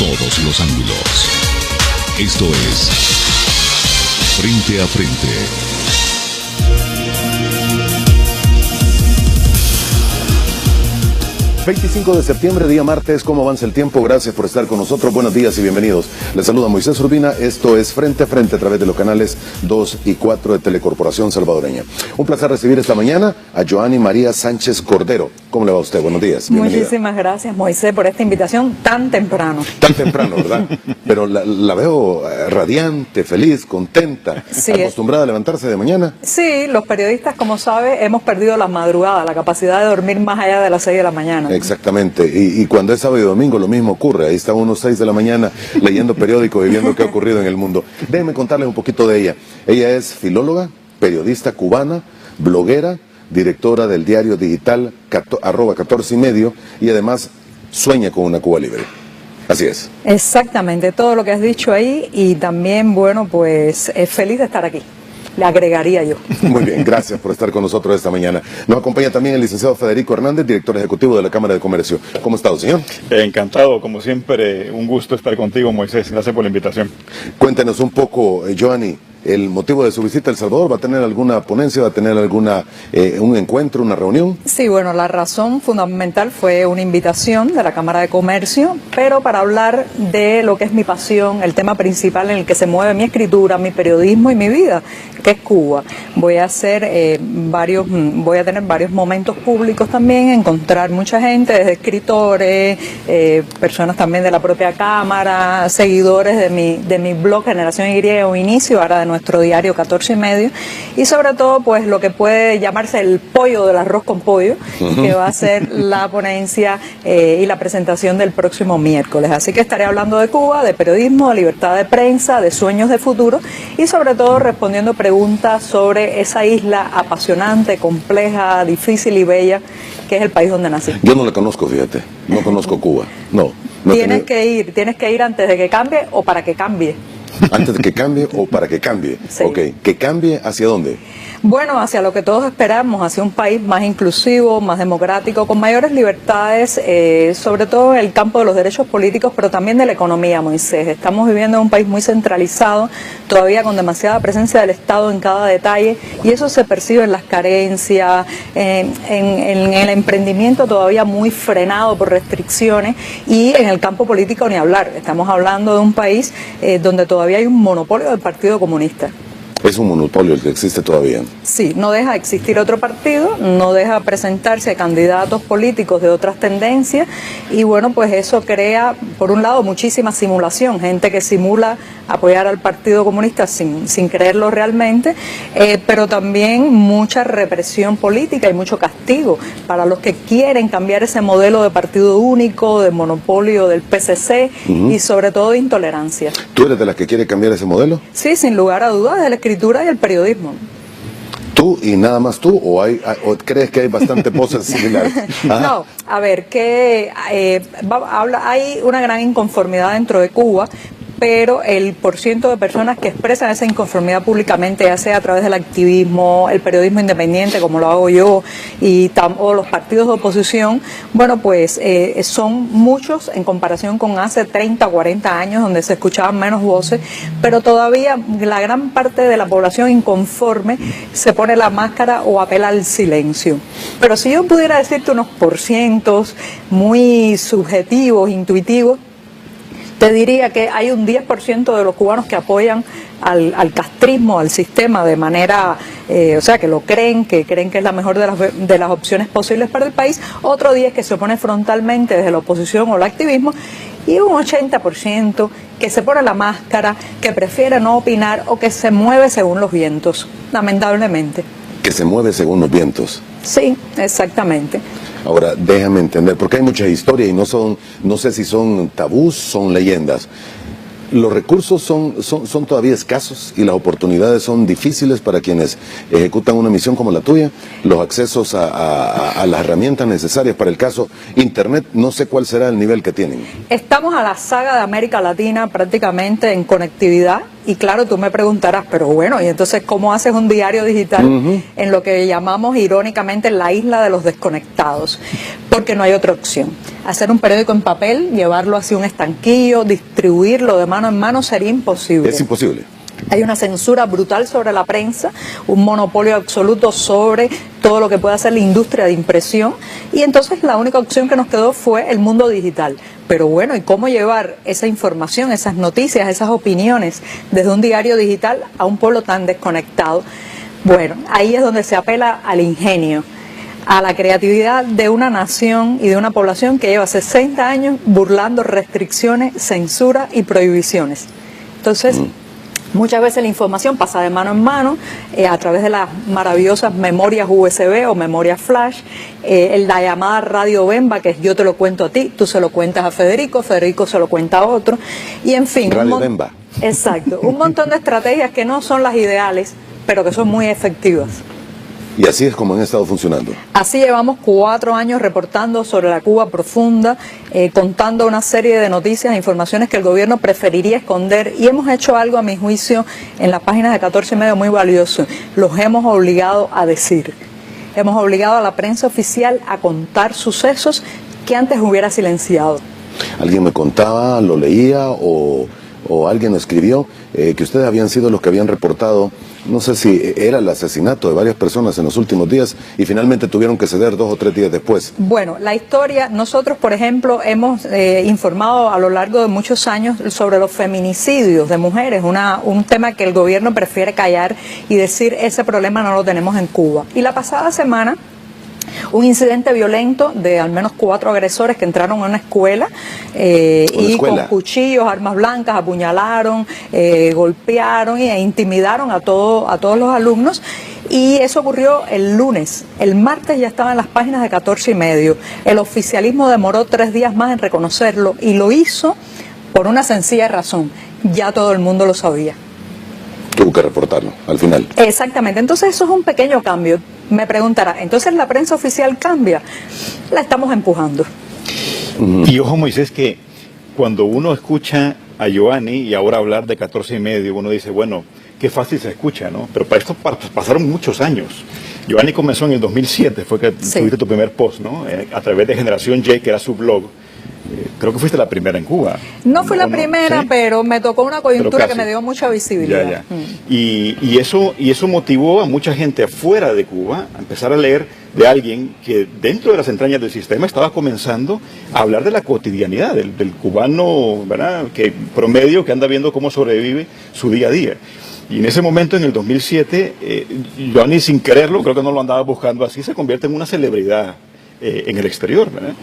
todos los ángulos. Esto es Frente a Frente. 25 de septiembre, día martes. ¿Cómo avanza el tiempo? Gracias por estar con nosotros. Buenos días y bienvenidos. Les saluda Moisés Urbina. Esto es Frente a Frente a través de los canales 2 y 4 de Telecorporación Salvadoreña. Un placer recibir esta mañana a Joanny María Sánchez Cordero. ¿Cómo le va a usted? Buenos días. Bienvenida. Muchísimas gracias, Moisés, por esta invitación tan temprano. Tan temprano, ¿verdad? Pero la veo radiante, feliz, contenta, sí, acostumbrada a levantarse de mañana. Sí, los periodistas, como sabe, hemos perdido la madrugada, la capacidad de dormir más allá de las 6 de la mañana. Exactamente, y cuando es sábado y domingo lo mismo ocurre. Ahí está uno 6 de la mañana leyendo periódicos y viendo qué ha ocurrido en el mundo. Déjenme contarles un poquito de ella. Ella es filóloga, periodista cubana, bloguera, directora del diario digital @14y medio, y además sueña con una Cuba libre. Así es. Exactamente, todo lo que has dicho ahí, y también, bueno, pues feliz de estar aquí. Le agregaría yo. Muy bien, gracias por estar con nosotros esta mañana. Nos acompaña también el licenciado Federico Hernández, director ejecutivo de la Cámara de Comercio. ¿Cómo está, señor? Encantado, como siempre, un gusto estar contigo, Moisés. Gracias por la invitación. Cuéntenos un poco, Joanny, el motivo de su visita a El Salvador. ¿Va a tener alguna ponencia, va a tener un encuentro, una reunión? Sí, bueno, la razón fundamental fue una invitación de la Cámara de Comercio, pero para hablar de lo que es mi pasión, el tema principal en el que se mueve mi escritura, mi periodismo y mi vida, que es Cuba. Voy a tener varios momentos públicos también, encontrar mucha gente, desde escritores, personas también de la propia Cámara, seguidores de mi blog Generación Y o Inicio, ahora de nuestro diario 14y medio, y sobre todo pues lo que puede llamarse el pollo del arroz con pollo, que va a ser la ponencia y la presentación del próximo miércoles. Así que estaré hablando de Cuba, de periodismo, de libertad de prensa, de sueños de futuro, y sobre todo respondiendo preguntas sobre esa isla apasionante, compleja, difícil y bella que es el país donde nací. Yo no la conozco, fíjate, no conozco Cuba, no tienes que ir antes de que cambie o para que cambie. Antes de que cambie o para que cambie. Sí. Ok, ¿que cambie hacia dónde? Bueno, hacia lo que todos esperamos, hacia un país más inclusivo, más democrático, con mayores libertades, sobre todo en el campo de los derechos políticos, pero también de la economía, Moisés. Estamos viviendo en un país muy centralizado, todavía con demasiada presencia del Estado en cada detalle, y eso se percibe en las carencias, en el emprendimiento todavía muy frenado por restricciones, y en el campo político ni hablar. Estamos hablando de un país donde todavía hay un monopolio del Partido Comunista. Es un monopolio el que existe todavía. Sí, no deja de existir otro partido, no deja presentarse candidatos políticos de otras tendencias, y bueno, pues eso crea, por un lado, muchísima simulación, gente que simula apoyar al Partido Comunista sin creerlo realmente, pero también mucha represión política y mucho castigo para los que quieren cambiar ese modelo de partido único, de monopolio del PCC, y sobre todo de intolerancia. ¿Tú eres de las que quiere cambiar ese modelo? Sí, sin lugar a dudas, de la escritura y el periodismo. ¿Tú y nada más tú? ¿O crees que hay bastante voces similares? No, a ver, hay una gran inconformidad dentro de Cuba, pero el porciento de personas que expresan esa inconformidad públicamente, ya sea a través del activismo, el periodismo independiente, como lo hago yo, o los partidos de oposición, bueno, pues son muchos en comparación con hace 30 o 40 años, donde se escuchaban menos voces, pero todavía la gran parte de la población inconforme se pone la máscara o apela al silencio. Pero si yo pudiera decirte unos porcientos muy subjetivos, intuitivos, te diría que hay un 10% de los cubanos que apoyan al castrismo, al sistema de manera, o sea, que lo creen, que es la mejor de las opciones posibles para el país, otro 10% que se opone frontalmente desde la oposición o el activismo, y un 80% que se pone la máscara, que prefiere no opinar o que se mueve según los vientos, lamentablemente. Que se mueve según los vientos. Sí, exactamente. Ahora, déjame entender, porque hay muchas historias y no sé si son tabús, son leyendas. Los recursos son todavía escasos y las oportunidades son difíciles para quienes ejecutan una misión como la tuya. Los accesos a las herramientas necesarias para el caso Internet, no sé cuál será el nivel que tienen. Estamos a la saga de América Latina prácticamente en conectividad. Y claro, tú me preguntarás, pero bueno, ¿y entonces cómo haces un diario digital en lo que llamamos irónicamente la isla de los desconectados? Porque no hay otra opción. Hacer un periódico en papel, llevarlo hacia un estanquillo, distribuirlo de mano en mano sería imposible. Es imposible. Hay una censura brutal sobre la prensa, un monopolio absoluto sobre todo lo que puede hacer la industria de impresión, y entonces la única opción que nos quedó fue el mundo digital. Pero bueno, ¿y cómo llevar esa información, esas noticias, esas opiniones desde un diario digital a un pueblo tan desconectado? Bueno, ahí es donde se apela al ingenio, a la creatividad de una nación y de una población que lleva 60 años burlando restricciones, censura y prohibiciones. Entonces, muchas veces la información pasa de mano en mano a través de las maravillosas memorias USB o memorias flash, la llamada radio Bemba, que es yo te lo cuento a ti, tú se lo cuentas a Federico, Federico se lo cuenta a otro, y en fin. Radio Bemba. Exacto, un montón de estrategias que no son las ideales, pero que son muy efectivas. Y así es como han estado funcionando. Así llevamos 4 años reportando sobre la Cuba profunda, contando una serie de noticias e informaciones que el gobierno preferiría esconder, y hemos hecho algo, a mi juicio, en las páginas de 14 y medio muy valioso. Los hemos obligado a decir. Hemos obligado a la prensa oficial a contar sucesos que antes hubiera silenciado. Alguien me contaba, lo leía o alguien lo escribió, que ustedes habían sido los que habían reportado, no sé si era el asesinato de varias personas en los últimos días y finalmente tuvieron que ceder 2 o 3 días después. Bueno, la historia, nosotros por ejemplo hemos informado a lo largo de muchos años sobre los feminicidios de mujeres, un tema que el gobierno prefiere callar y decir ese problema no lo tenemos en Cuba. Y la pasada semana, un incidente violento de al menos 4 agresores que entraron a una escuela y con cuchillos, armas blancas, apuñalaron, golpearon e intimidaron a todos los alumnos. Y eso ocurrió el lunes. El martes ya estaba en las páginas de 14 y medio. El oficialismo demoró 3 días más en reconocerlo y lo hizo por una sencilla razón. Ya todo el mundo lo sabía. Tuvo que reportarlo al final. Exactamente. Entonces eso es un pequeño cambio. Me preguntará, ¿entonces la prensa oficial cambia? La estamos empujando. Y ojo, Moisés, que cuando uno escucha a Yoani y ahora hablar de 14 y medio, uno dice, bueno, qué fácil se escucha, ¿no? Pero para esto pasaron muchos años. Yoani comenzó en el 2007, fue que tuviste tu primer post, ¿no? A través de Generación Y, que era su blog. Creo que fuiste la primera en Cuba. No fui la primera, ¿sí? Pero me tocó una coyuntura que me dio mucha visibilidad. Y eso motivó a mucha gente afuera de Cuba a empezar a leer de alguien que dentro de las entrañas del sistema estaba comenzando a hablar de la cotidianidad del cubano, ¿verdad? Que promedio, que anda viendo cómo sobrevive su día a día. Y en ese momento, en el 2007, Yoani, sin quererlo, creo que no lo andaba buscando así, se convierte en una celebridad en el exterior, ¿verdad?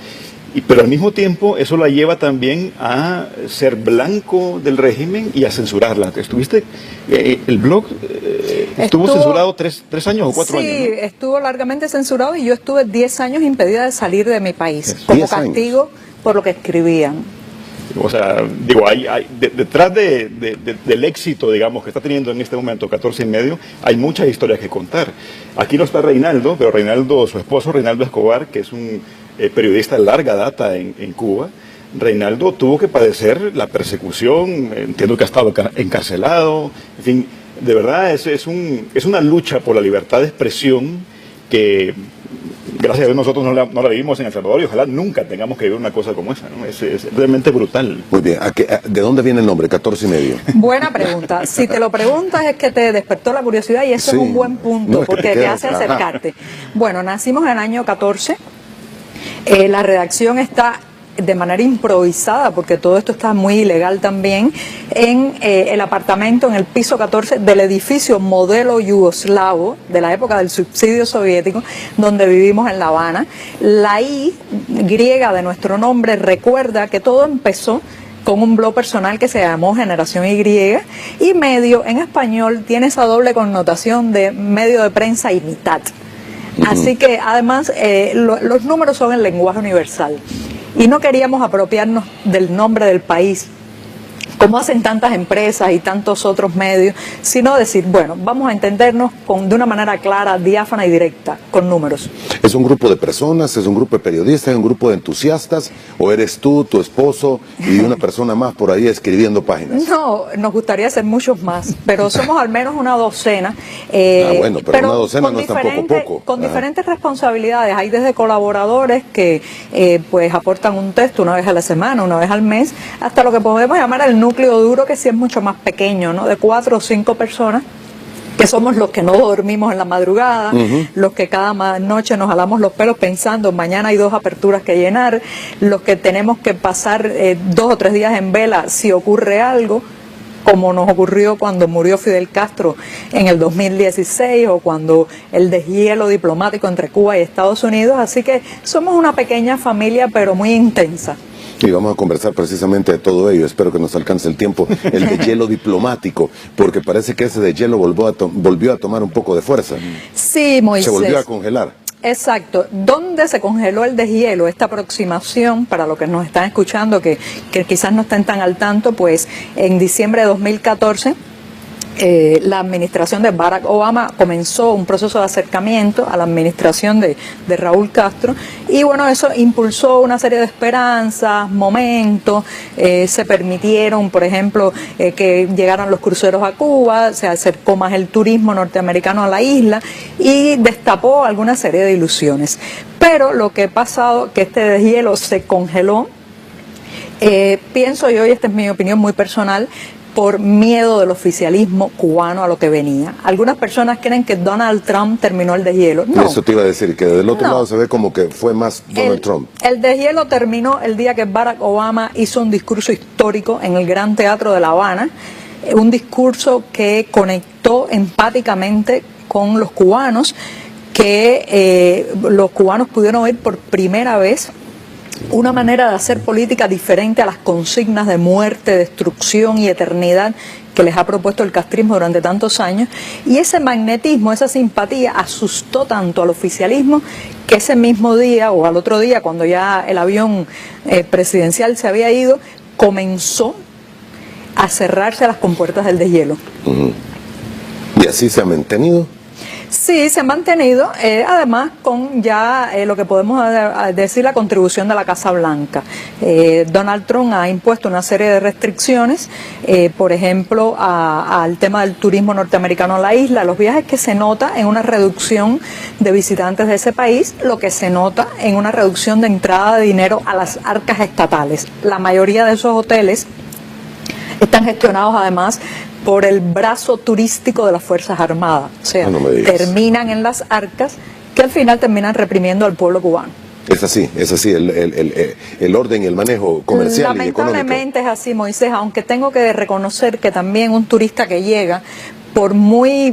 Pero al mismo tiempo eso la lleva también a ser blanco del régimen y a censurarla. ¿Estuviste, el blog estuvo censurado 3 años o 4 años? Sí, ¿no? Estuvo largamente censurado y yo estuve 10 años impedida de salir de mi país como castigo por lo que escribían. O sea, digo, detrás del éxito, digamos, que está teniendo en este momento 14 y medio, hay muchas historias que contar. Aquí no está Reinaldo, pero Reinaldo, su esposo Reinaldo Escobar, que es un periodista de larga data en Cuba. Reinaldo tuvo que padecer la persecución, entiendo que ha estado encarcelado, en fin, de verdad es una lucha por la libertad de expresión que, gracias a Dios, nosotros no la vivimos en El Salvador y ojalá nunca tengamos que vivir una cosa como esa, ¿no? Es realmente brutal. Muy bien, ¿de dónde viene el nombre, 14 y medio? Buena pregunta. Si te lo preguntas es que te despertó la curiosidad y eso es un buen punto, porque te hace acercarte. Bueno, nacimos en el año 14. La redacción está de manera improvisada, porque todo esto está muy ilegal también, en el apartamento, en el piso 14 del edificio modelo yugoslavo de la época del subsidio soviético, donde vivimos en La Habana. La I griega de nuestro nombre recuerda que todo empezó con un blog personal que se llamó Generación Y, y medio en español tiene esa doble connotación de medio de prensa y mitad. Así que además los números son el lenguaje universal y no queríamos apropiarnos del nombre del país como hacen tantas empresas y tantos otros medios, sino decir, bueno, vamos a entendernos de una manera clara, diáfana y directa, con números. ¿Es un grupo de personas, es un grupo de periodistas, es un grupo de entusiastas, o eres tú, tu esposo y una persona más por ahí escribiendo páginas? No, nos gustaría ser muchos más, pero somos al menos una docena. Bueno, pero una docena no es tampoco poco. Con diferentes responsabilidades. Hay desde colaboradores que pues aportan un texto una vez a la semana, una vez al mes, hasta lo que podemos llamar el núcleo duro, que sí es mucho más pequeño, ¿no? De 4 o 5 personas, que somos los que no dormimos en la madrugada, los que cada noche nos jalamos los pelos pensando, mañana hay 2 aperturas que llenar, los que tenemos que pasar 2 o 3 días en vela si ocurre algo, como nos ocurrió cuando murió Fidel Castro en el 2016 o cuando el deshielo diplomático entre Cuba y Estados Unidos. Así que somos una pequeña familia, pero muy intensa. Y vamos a conversar precisamente de todo ello. Espero que nos alcance el tiempo. El deshielo diplomático, porque parece que ese deshielo volvió a tomar un poco de fuerza. Sí, Moisés. Se volvió a congelar. Exacto. ¿Dónde se congeló el deshielo? Esta aproximación, para los que nos están escuchando, que quizás no estén tan al tanto, pues en diciembre de 2014... la administración de Barack Obama comenzó un proceso de acercamiento a la administración de Raúl Castro, y bueno, eso impulsó una serie de esperanzas, momentos, se permitieron, por ejemplo, que llegaran los cruceros a Cuba, se acercó más el turismo norteamericano a la isla y destapó alguna serie de ilusiones. Pero lo que ha pasado, que este deshielo se congeló, pienso yo, y esta es mi opinión muy personal, por miedo del oficialismo cubano a lo que venía. Algunas personas creen que Donald Trump terminó el deshielo. No. Eso te iba a decir, que del otro lado se ve como que fue más Donald Trump. El deshielo terminó el día que Barack Obama hizo un discurso histórico en el Gran Teatro de La Habana, un discurso que conectó empáticamente con los cubanos, que los cubanos pudieron oír por primera vez una manera de hacer política diferente a las consignas de muerte, destrucción y eternidad que les ha propuesto el castrismo durante tantos años. Y ese magnetismo, esa simpatía asustó tanto al oficialismo que ese mismo día o al otro día, cuando ya el avión presidencial se había ido, comenzó a cerrarse las compuertas del deshielo. ¿Y así se ha mantenido? Sí, se ha mantenido, además con ya lo que podemos decir la contribución de la Casa Blanca. Donald Trump ha impuesto una serie de restricciones, por ejemplo, al tema del turismo norteamericano a la isla, los viajes, que se nota en una reducción de visitantes de ese país, lo que se nota en una reducción de entrada de dinero a las arcas estatales. La mayoría de esos hoteles están gestionados además por el brazo turístico de las Fuerzas Armadas. O sea, terminan en las arcas, que al final terminan reprimiendo al pueblo cubano. Es así, el orden y el manejo comercial y económico. Lamentablemente es así, Moisés, aunque tengo que reconocer que también un turista que llega, por muy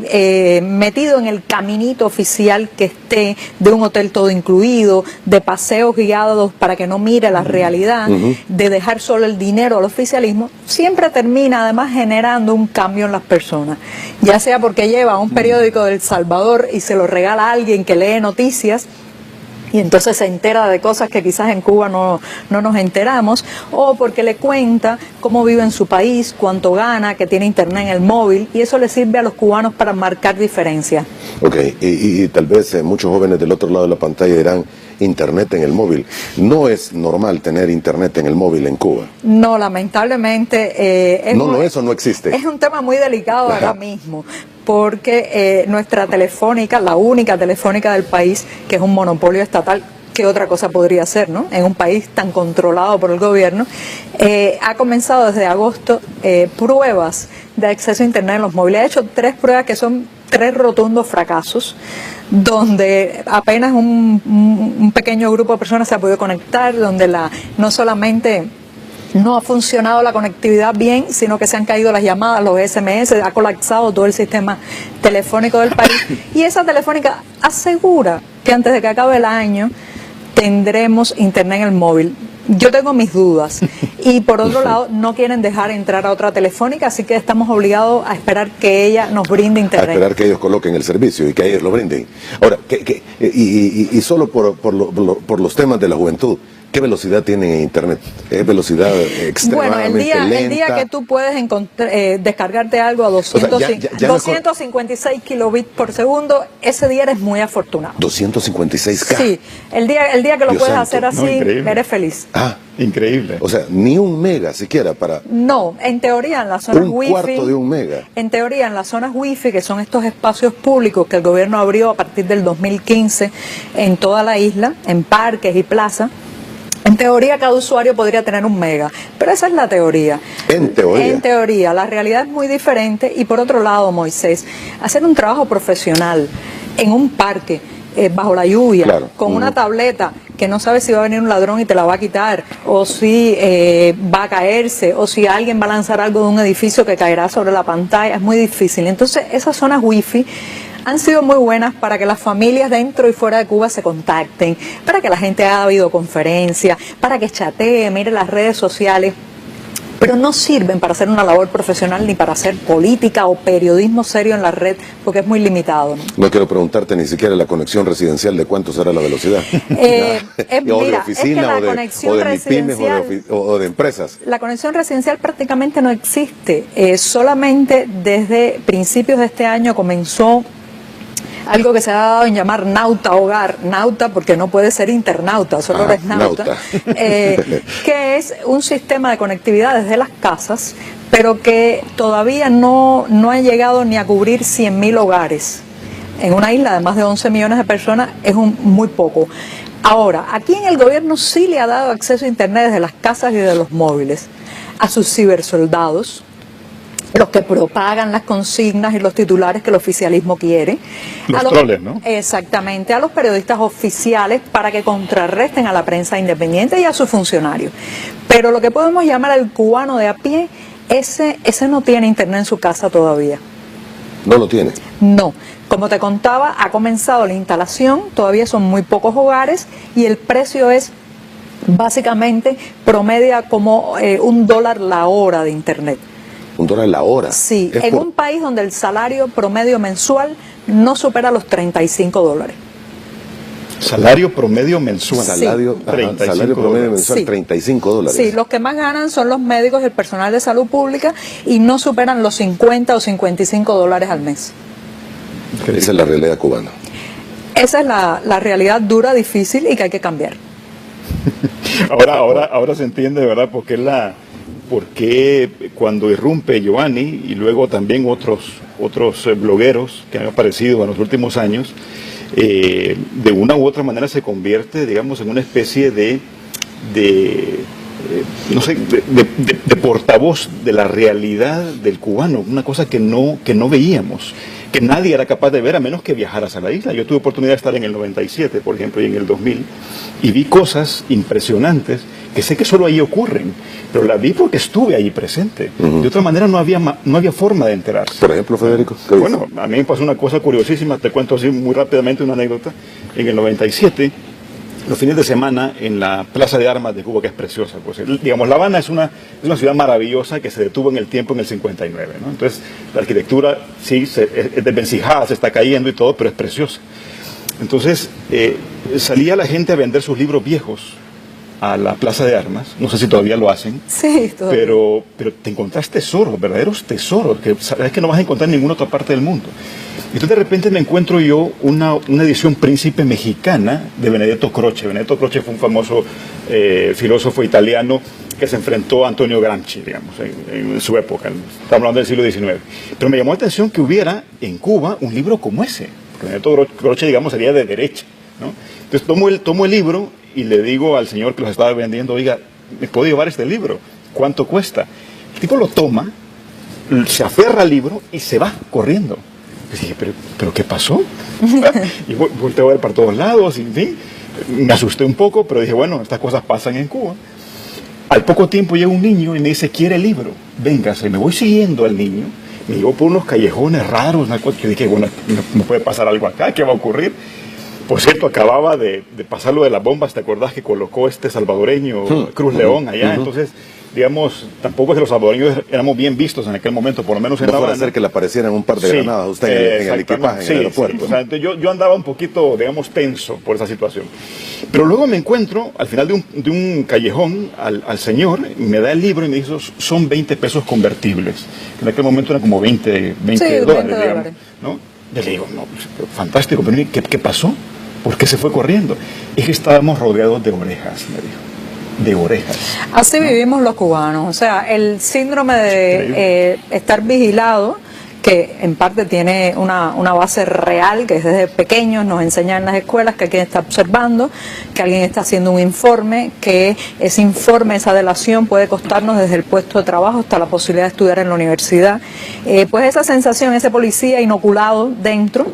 metido en el caminito oficial que esté, de un hotel todo incluido, de paseos guiados para que no mire la realidad, de dejar solo el dinero al oficialismo, siempre termina además generando un cambio en las personas, ya sea porque lleva un periódico de El Salvador y se lo regala a alguien que lee noticias, y entonces se entera de cosas que quizás en Cuba no nos enteramos, o porque le cuenta cómo vive en su país, cuánto gana, que tiene internet en el móvil, y eso le sirve a los cubanos para marcar diferencias. Ok, y tal vez muchos jóvenes del otro lado de la pantalla dirán, internet en el móvil. No es normal tener internet en el móvil en Cuba. No, lamentablemente. ¿No es o no existe? Es un tema muy delicado ahora mismo, porque nuestra telefónica, la única telefónica del país, que es un monopolio estatal, ¿qué otra cosa podría ser, no? En un país tan controlado por el gobierno, ha comenzado desde agosto pruebas de acceso a internet en los móviles. Ha hecho 3 pruebas que son 3 rotundos fracasos, donde apenas un pequeño grupo de personas se ha podido conectar, donde no solamente no ha funcionado la conectividad bien, sino que se han caído las llamadas, los SMS, ha colapsado todo el sistema telefónico del país. Y esa telefónica asegura que antes de que acabe el año tendremos internet en el móvil. Yo tengo mis dudas, y por otro lado no quieren dejar entrar a otra telefónica, así que estamos obligados a esperar que ella nos brinde internet. A esperar que ellos coloquen el servicio y que ellos lo brinden. Ahora, y solo por los temas de la juventud, ¿Qué velocidad tiene Internet? ¿Es velocidad extremadamente bueno, lenta? el día que tú puedes descargarte algo a 256 kilobits por segundo, ese día eres muy afortunado. 256K. Sí, el día que lo Dios puedes santo. hacer así, eres feliz. Increíble. O sea, ni un mega siquiera para... No, en teoría en las zonas un wifi... cuarto de un mega. En teoría en las zonas wifi, que son estos espacios públicos que el gobierno abrió a partir del 2015 en toda la isla, en parques y plazas, en teoría cada usuario podría tener un mega, pero esa es la teoría. En teoría. En teoría, la realidad es muy diferente y por otro lado, Moisés, hacer un trabajo profesional en un parque, bajo la lluvia, claro, con una tableta que no sabes si va a venir un ladrón y te la va a quitar, o si va a caerse, o si alguien va a lanzar algo de un edificio que caerá sobre la pantalla, es muy difícil. Entonces, esas zonas wifi han sido muy buenas para que las familias dentro y fuera de Cuba se contacten, para que la gente haga videoconferencias, para que chatee, mire las redes sociales, pero no sirven para hacer una labor profesional ni para hacer política o periodismo serio en la red, porque es muy limitado, ¿no? No quiero preguntarte ni siquiera la conexión residencial de cuánto será la velocidad. O de oficina, o de MIPYMES o de empresas. La conexión residencial prácticamente no existe. Solamente desde principios de este año comenzó algo que se ha dado en llamar Nauta Hogar, Nauta porque no puede ser internauta, solo eres Nauta, que es un sistema de conectividad desde las casas, pero que todavía no ha llegado ni a cubrir 100.000 hogares. En una isla de más de 11 millones de personas es muy poco. Ahora, aquí en el gobierno sí le ha dado acceso a Internet desde las casas y de los móviles a sus cibersoldados, los que propagan las consignas y los titulares que el oficialismo quiere. Los troles, ¿no? Exactamente, a los periodistas oficiales para que contrarresten a la prensa independiente y a sus funcionarios. Pero lo que podemos llamar al cubano de a pie, ese no tiene Internet en su casa todavía. ¿No lo tiene? No. Como te contaba, ha comenzado la instalación, todavía son muy pocos hogares y el precio es básicamente promedia como $1 la hora de Internet. $1 la hora. Sí, en un país donde el salario promedio mensual no supera los $35. Salario promedio mensual. Sí. Salario promedio mensual, sí. $35. Sí, los que más ganan son los médicos y el personal de salud pública y no superan los $50 o $55 al mes. Esa es la realidad cubana. Esa es la realidad dura, difícil y que hay que cambiar. Ahora se entiende, ¿verdad? Porque cuando irrumpe Giovanni y luego también otros blogueros que han aparecido en los últimos años, de una u otra manera se convierte, digamos, en una especie de portavoz de la realidad del cubano, una cosa que no veíamos, que nadie era capaz de ver a menos que viajaras a la isla. Yo tuve oportunidad de estar en el 97, por ejemplo, y en el 2000, y vi cosas impresionantes que sé que solo ahí ocurren, pero la vi porque estuve allí presente. De otra manera no había forma de enterarse. Por ejemplo, Federico. Bueno, a mí me pasó una cosa curiosísima, te cuento así muy rápidamente una anécdota. En el 97, los fines de semana, en la Plaza de Armas de Cuba, que es preciosa, pues, digamos, La Habana es una ciudad maravillosa que se detuvo en el tiempo en el 59, ¿no? Entonces, la arquitectura sí es desvencijada, se está cayendo y todo, pero es preciosa. Entonces, salía la gente a vender sus libros viejos a la Plaza de Armas, no sé si todavía lo hacen, sí, todavía. Pero te encontrás tesoros, verdaderos tesoros, que sabes que no vas a encontrar en ninguna otra parte del mundo. Entonces de repente me encuentro yo una edición Príncipe mexicana de Benedetto Croce. Benedetto Croce fue un famoso filósofo italiano que se enfrentó a Antonio Gramsci, digamos, en su época, estamos hablando del siglo XIX. Pero me llamó la atención que hubiera en Cuba un libro como ese, porque Benedetto Croce, digamos, sería de derecha, ¿no? Entonces tomo el libro y le digo al señor que los estaba vendiendo, oiga, ¿me puedo llevar este libro? ¿Cuánto cuesta? El tipo lo toma, se aferra al libro y se va corriendo. Y dije, ¿pero qué pasó? Y volteo a ver para todos lados, y en fin, me asusté un poco, pero dije, bueno, estas cosas pasan en Cuba. Al poco tiempo llega un niño y me dice, ¿quiere el libro? Véngase. Me voy siguiendo al niño, me llevo por unos callejones raros, yo dije, bueno, no puede pasar algo acá, ¿qué va a ocurrir? Por cierto, acababa de pasar lo de las bombas, ¿te acordás que colocó este salvadoreño Cruz León allá? Entonces digamos, tampoco es que los salvadoreños éramos bien vistos en aquel momento, por lo menos en No La fuera a Habana. ser que le aparecieran un par de granadas a usted en el equipaje, en el aeropuerto. Sí. O sea, entonces yo andaba un poquito, digamos, tenso por esa situación. Pero luego me encuentro, al final de un callejón, al señor, y me da el libro y me dice, son 20 pesos convertibles. En aquel momento eran como 20 dólares, digamos, ¿no? Y le digo, no, pues, fantástico, pero ¿qué pasó? ¿Por qué se fue corriendo? Es que estábamos rodeados de orejas, me dijo. De orejas. Así vivimos los cubanos. O sea, el síndrome de estar vigilado, que en parte tiene una base real, que desde pequeños nos enseñan en las escuelas que alguien está observando, que alguien está haciendo un informe, que ese informe, esa delación puede costarnos desde el puesto de trabajo hasta la posibilidad de estudiar en la universidad. Pues esa sensación, ese policía inoculado dentro,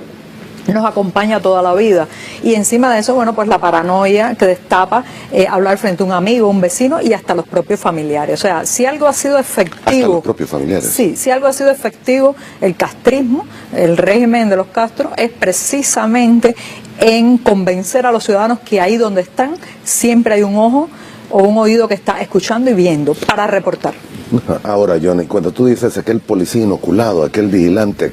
nos acompaña toda la vida. Y encima de eso, bueno, pues la paranoia que destapa hablar frente a un amigo, un vecino y hasta los propios familiares. O sea, si algo ha sido efectivo... Hasta los propios familiares. Sí, si algo ha sido efectivo, el castrismo, el régimen de los Castro, es precisamente en convencer a los ciudadanos que ahí donde están siempre hay un ojo o un oído que está escuchando y viendo para reportar. Ahora, Johnny, cuando tú dices aquel policía inoculado, aquel vigilante,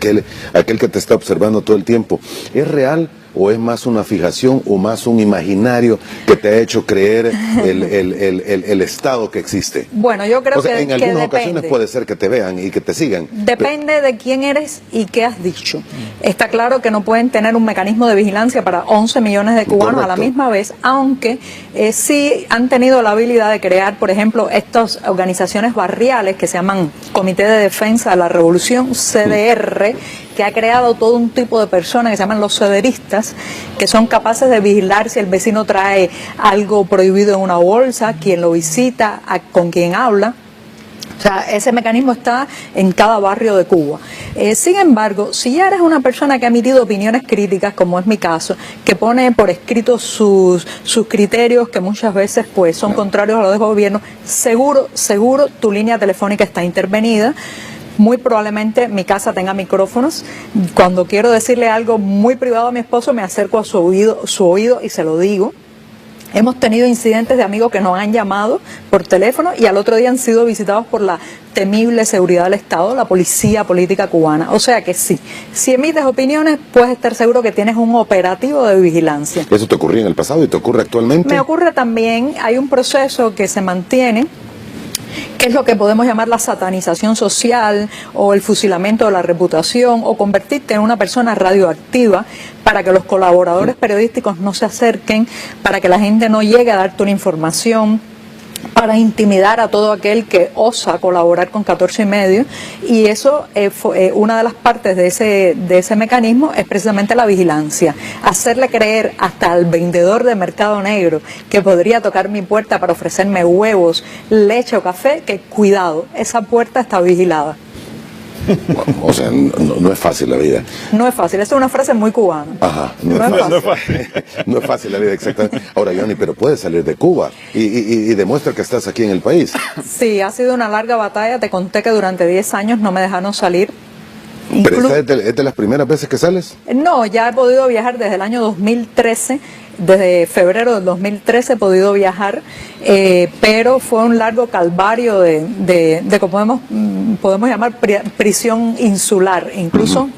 aquel que te está observando todo el tiempo, ¿es real o es más una fijación o más un imaginario que te ha hecho creer el estado que existe? Bueno, yo creo que en algunas ocasiones puede ser que te vean y que te sigan. Depende de quién eres y qué has dicho. Está claro que no pueden tener un mecanismo de vigilancia para 11 millones de cubanos. Correcto. A la misma vez, aunque sí han tenido la habilidad de crear, por ejemplo, estas organizaciones barriales que se llaman Comité de Defensa de la Revolución, CDR, que ha creado todo un tipo de personas que se llaman los cederistas, que son capaces de vigilar si el vecino trae algo prohibido en una bolsa, quién lo visita, con quién habla. O sea, ese mecanismo está en cada barrio de Cuba. Sin embargo, si ya eres una persona que ha emitido opiniones críticas, como es mi caso, que pone por escrito sus criterios, que muchas veces pues son contrarios a los del gobierno, seguro tu línea telefónica está intervenida. Muy probablemente mi casa tenga micrófonos. Cuando quiero decirle algo muy privado a mi esposo, me acerco a su oído y se lo digo. Hemos tenido incidentes de amigos que nos han llamado por teléfono y al otro día han sido visitados por la temible seguridad del Estado, la policía política cubana. O sea que sí, si emites opiniones, puedes estar seguro que tienes un operativo de vigilancia. ¿Eso te ocurría en el pasado y te ocurre actualmente? Me ocurre también, hay un proceso que se mantiene, que es lo que podemos llamar la satanización social o el fusilamiento de la reputación o convertirte en una persona radioactiva para que los colaboradores periodísticos no se acerquen, para que la gente no llegue a darte una información, para intimidar a todo aquel que osa colaborar con 14 y medio, y eso una de las partes de ese mecanismo es precisamente la vigilancia, hacerle creer hasta al vendedor de mercado negro que podría tocar mi puerta para ofrecerme huevos, leche o café, que cuidado, esa puerta está vigilada. O sea, no es fácil la vida. No es fácil, esa es una frase muy cubana. Ajá, no es fácil. No es fácil la vida, exactamente. Ahora, Johnny, pero puedes salir de Cuba y demuestra que estás aquí en el país. Sí, ha sido una larga batalla. Te conté que durante 10 años no me dejaron salir. ¿Pero esta es de las primeras veces que sales? No, ya he podido viajar desde el año 2013, desde febrero del 2013 he podido viajar, pero fue un largo calvario de como podemos llamar prisión insular. Incluso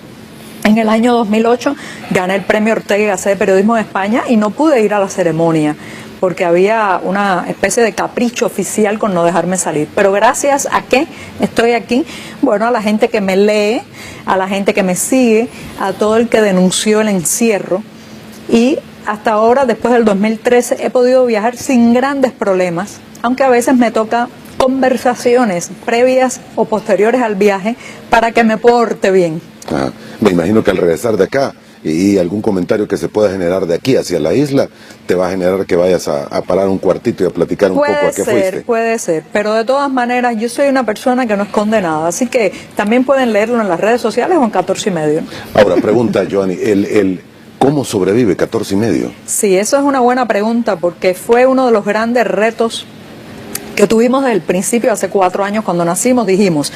en el año 2008 gané el premio Ortega y Gasset de Periodismo en España y no pude ir a la ceremonia porque había una especie de capricho oficial con no dejarme salir. Pero gracias a que estoy aquí, bueno, a la gente que me lee, a la gente que me sigue, a todo el que denunció el encierro, y hasta ahora, después del 2013, he podido viajar sin grandes problemas, aunque a veces me toca conversaciones previas o posteriores al viaje para que me porte bien. Me imagino que al regresar de acá y algún comentario que se pueda generar de aquí hacia la isla, te va a generar que vayas a parar un cuartito y a platicar un poco a qué fuiste. Puede ser, pero de todas maneras yo soy una persona que no esconde nada, así que también pueden leerlo en las redes sociales o en 14 y medio. Ahora, pregunta, Johnny, ¿cómo sobrevive 14 y medio? Sí, eso es una buena pregunta porque fue uno de los grandes retos que tuvimos desde el principio, hace 4 años cuando nacimos. Dijimos,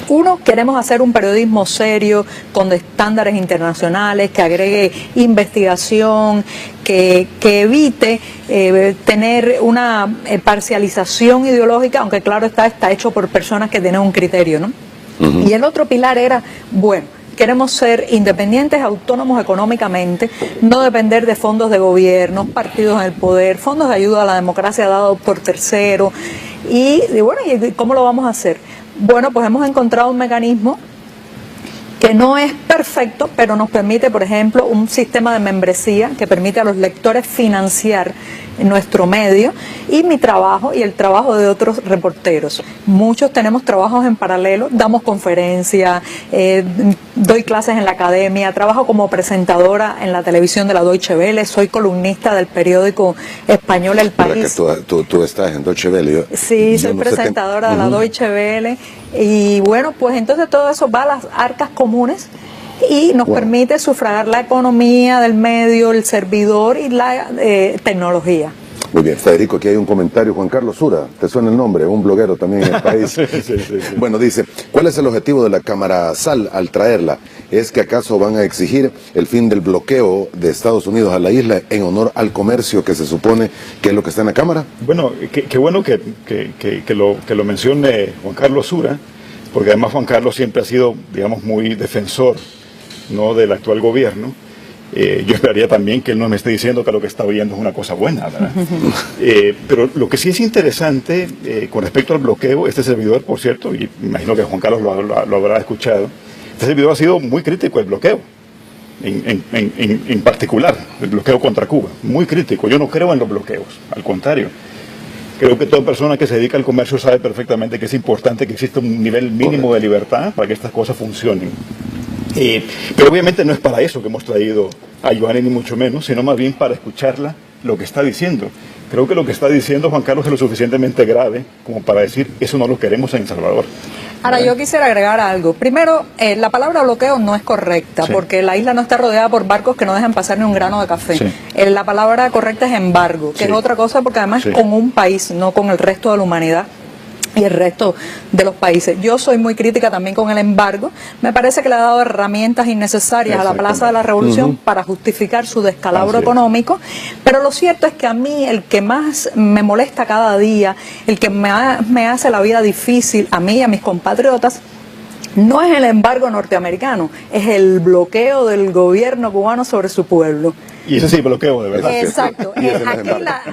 Uno, queremos hacer un periodismo serio, con estándares internacionales, que agregue investigación, que evite tener una parcialización ideológica, aunque claro está hecho por personas que tienen un criterio, ¿no? Y el otro pilar era, bueno, queremos ser independientes, autónomos económicamente, no depender de fondos de gobierno, partidos en el poder, fondos de ayuda a la democracia dados por terceros. Y bueno, ¿y cómo lo vamos a hacer? Bueno, pues hemos encontrado un mecanismo que no es perfecto, pero nos permite, por ejemplo, un sistema de membresía que permite a los lectores financiar nuestro medio, y mi trabajo y el trabajo de otros reporteros. Muchos tenemos trabajos en paralelo, damos conferencias, doy clases en la academia, trabajo como presentadora en la televisión de la Deutsche Welle, soy columnista del periódico español El País. Tú estás en Deutsche Welle. Sí, soy presentadora de la Deutsche Welle, y bueno, pues entonces todo eso va a las arcas comunes y nos permite sufragar la economía del medio, el servidor y la tecnología. Muy bien, Federico, aquí hay un comentario. Juan Carlos Sura, ¿te suena el nombre? Un bloguero también en el país. Sí. Bueno, dice, ¿cuál es el objetivo de la Cámara Sal al traerla? ¿Es que acaso van a exigir el fin del bloqueo de Estados Unidos a la isla en honor al comercio que se supone que es lo que está en la Cámara? Bueno, qué bueno que lo mencione Juan Carlos Sura, porque además Juan Carlos siempre ha sido, digamos, muy defensor, ¿no?, del actual gobierno. Yo esperaría también que él no me esté diciendo que lo que está oyendo es una cosa buena, ¿verdad? Pero lo que sí es interesante con respecto al bloqueo, este servidor, por cierto, y me imagino que Juan Carlos lo habrá escuchado, este servidor ha sido muy crítico del bloqueo, en particular, el bloqueo contra Cuba, muy crítico. Yo no creo en los bloqueos, al contrario. Creo que toda persona que se dedica al comercio sabe perfectamente que es importante que exista un nivel mínimo de libertad para que estas cosas funcionen. Pero obviamente no es para eso que hemos traído a Yohanna, ni mucho menos, sino más bien para escucharla lo que está diciendo. Creo que lo que está diciendo Juan Carlos es lo suficientemente grave como para decir eso no lo queremos en El Salvador. Ahora, yo quisiera agregar algo. Primero, la palabra bloqueo no es correcta, porque la isla no está rodeada por barcos que no dejan pasar ni un grano de café. La palabra correcta es embargo, que es otra cosa, porque además es con un país, no con el resto de la humanidad y el resto de los países. Yo soy muy crítica también con el embargo. Me parece que le ha dado herramientas innecesarias a la Plaza de la Revolución para justificar su descalabro económico, pero lo cierto es que a mí el que más me molesta cada día, el que me hace la vida difícil, a mí y a mis compatriotas, no es el embargo norteamericano, es el bloqueo del gobierno cubano sobre su pueblo. Y ese sí, bloqueo de verdad. Exacto.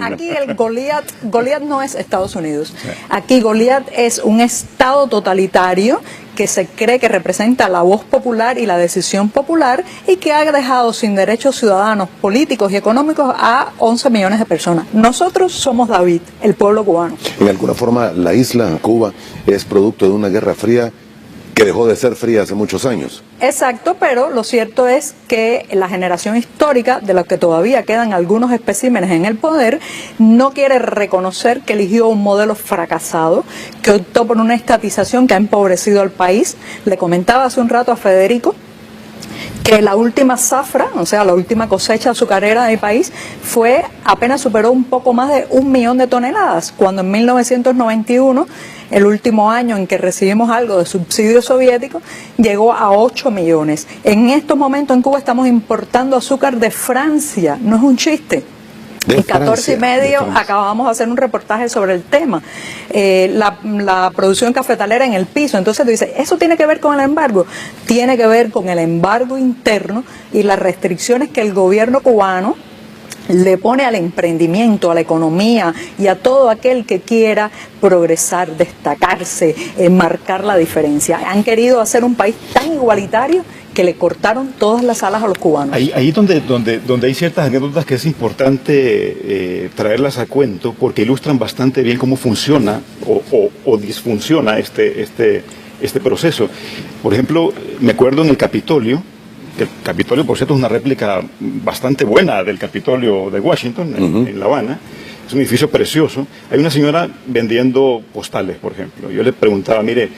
Aquí el Goliat no es Estados Unidos. Aquí Goliat es un Estado totalitario que se cree que representa la voz popular y la decisión popular, y que ha dejado sin derechos ciudadanos, políticos y económicos a 11 millones de personas. Nosotros somos David, el pueblo cubano. En alguna forma, la isla, Cuba, es producto de una guerra fría que dejó de ser fría hace muchos años. Exacto, pero lo cierto es que la generación histórica, de la que todavía quedan algunos especímenes en el poder, no quiere reconocer que eligió un modelo fracasado, que optó por una estatización que ha empobrecido al país. Le comentaba hace un rato a Federico que la última zafra, o sea, la última cosecha azucarera de mi país, apenas superó un poco más de 1 millón de toneladas, cuando en 1991, el último año en que recibimos algo de subsidio soviético, llegó a 8 millones. En estos momentos en Cuba estamos importando azúcar de Francia, no es un chiste. Y 14 y medio acabamos de hacer un reportaje sobre el tema, la producción cafetalera en el piso. Entonces tú dices, ¿eso tiene que ver con el embargo? Tiene que ver con el embargo interno y las restricciones que el gobierno cubano le pone al emprendimiento, a la economía y a todo aquel que quiera progresar, destacarse, marcar la diferencia. Han querido hacer un país tan igualitario que le cortaron todas las alas a los cubanos. Ahí es donde hay ciertas anécdotas que es importante traerlas a cuento, porque ilustran bastante bien cómo funciona o disfunciona este proceso. Por ejemplo, me acuerdo en el Capitolio, que el Capitolio, por cierto, es una réplica bastante buena del Capitolio de Washington, en La Habana. Es un edificio precioso. Hay una señora vendiendo postales, por ejemplo. Yo le preguntaba, mire,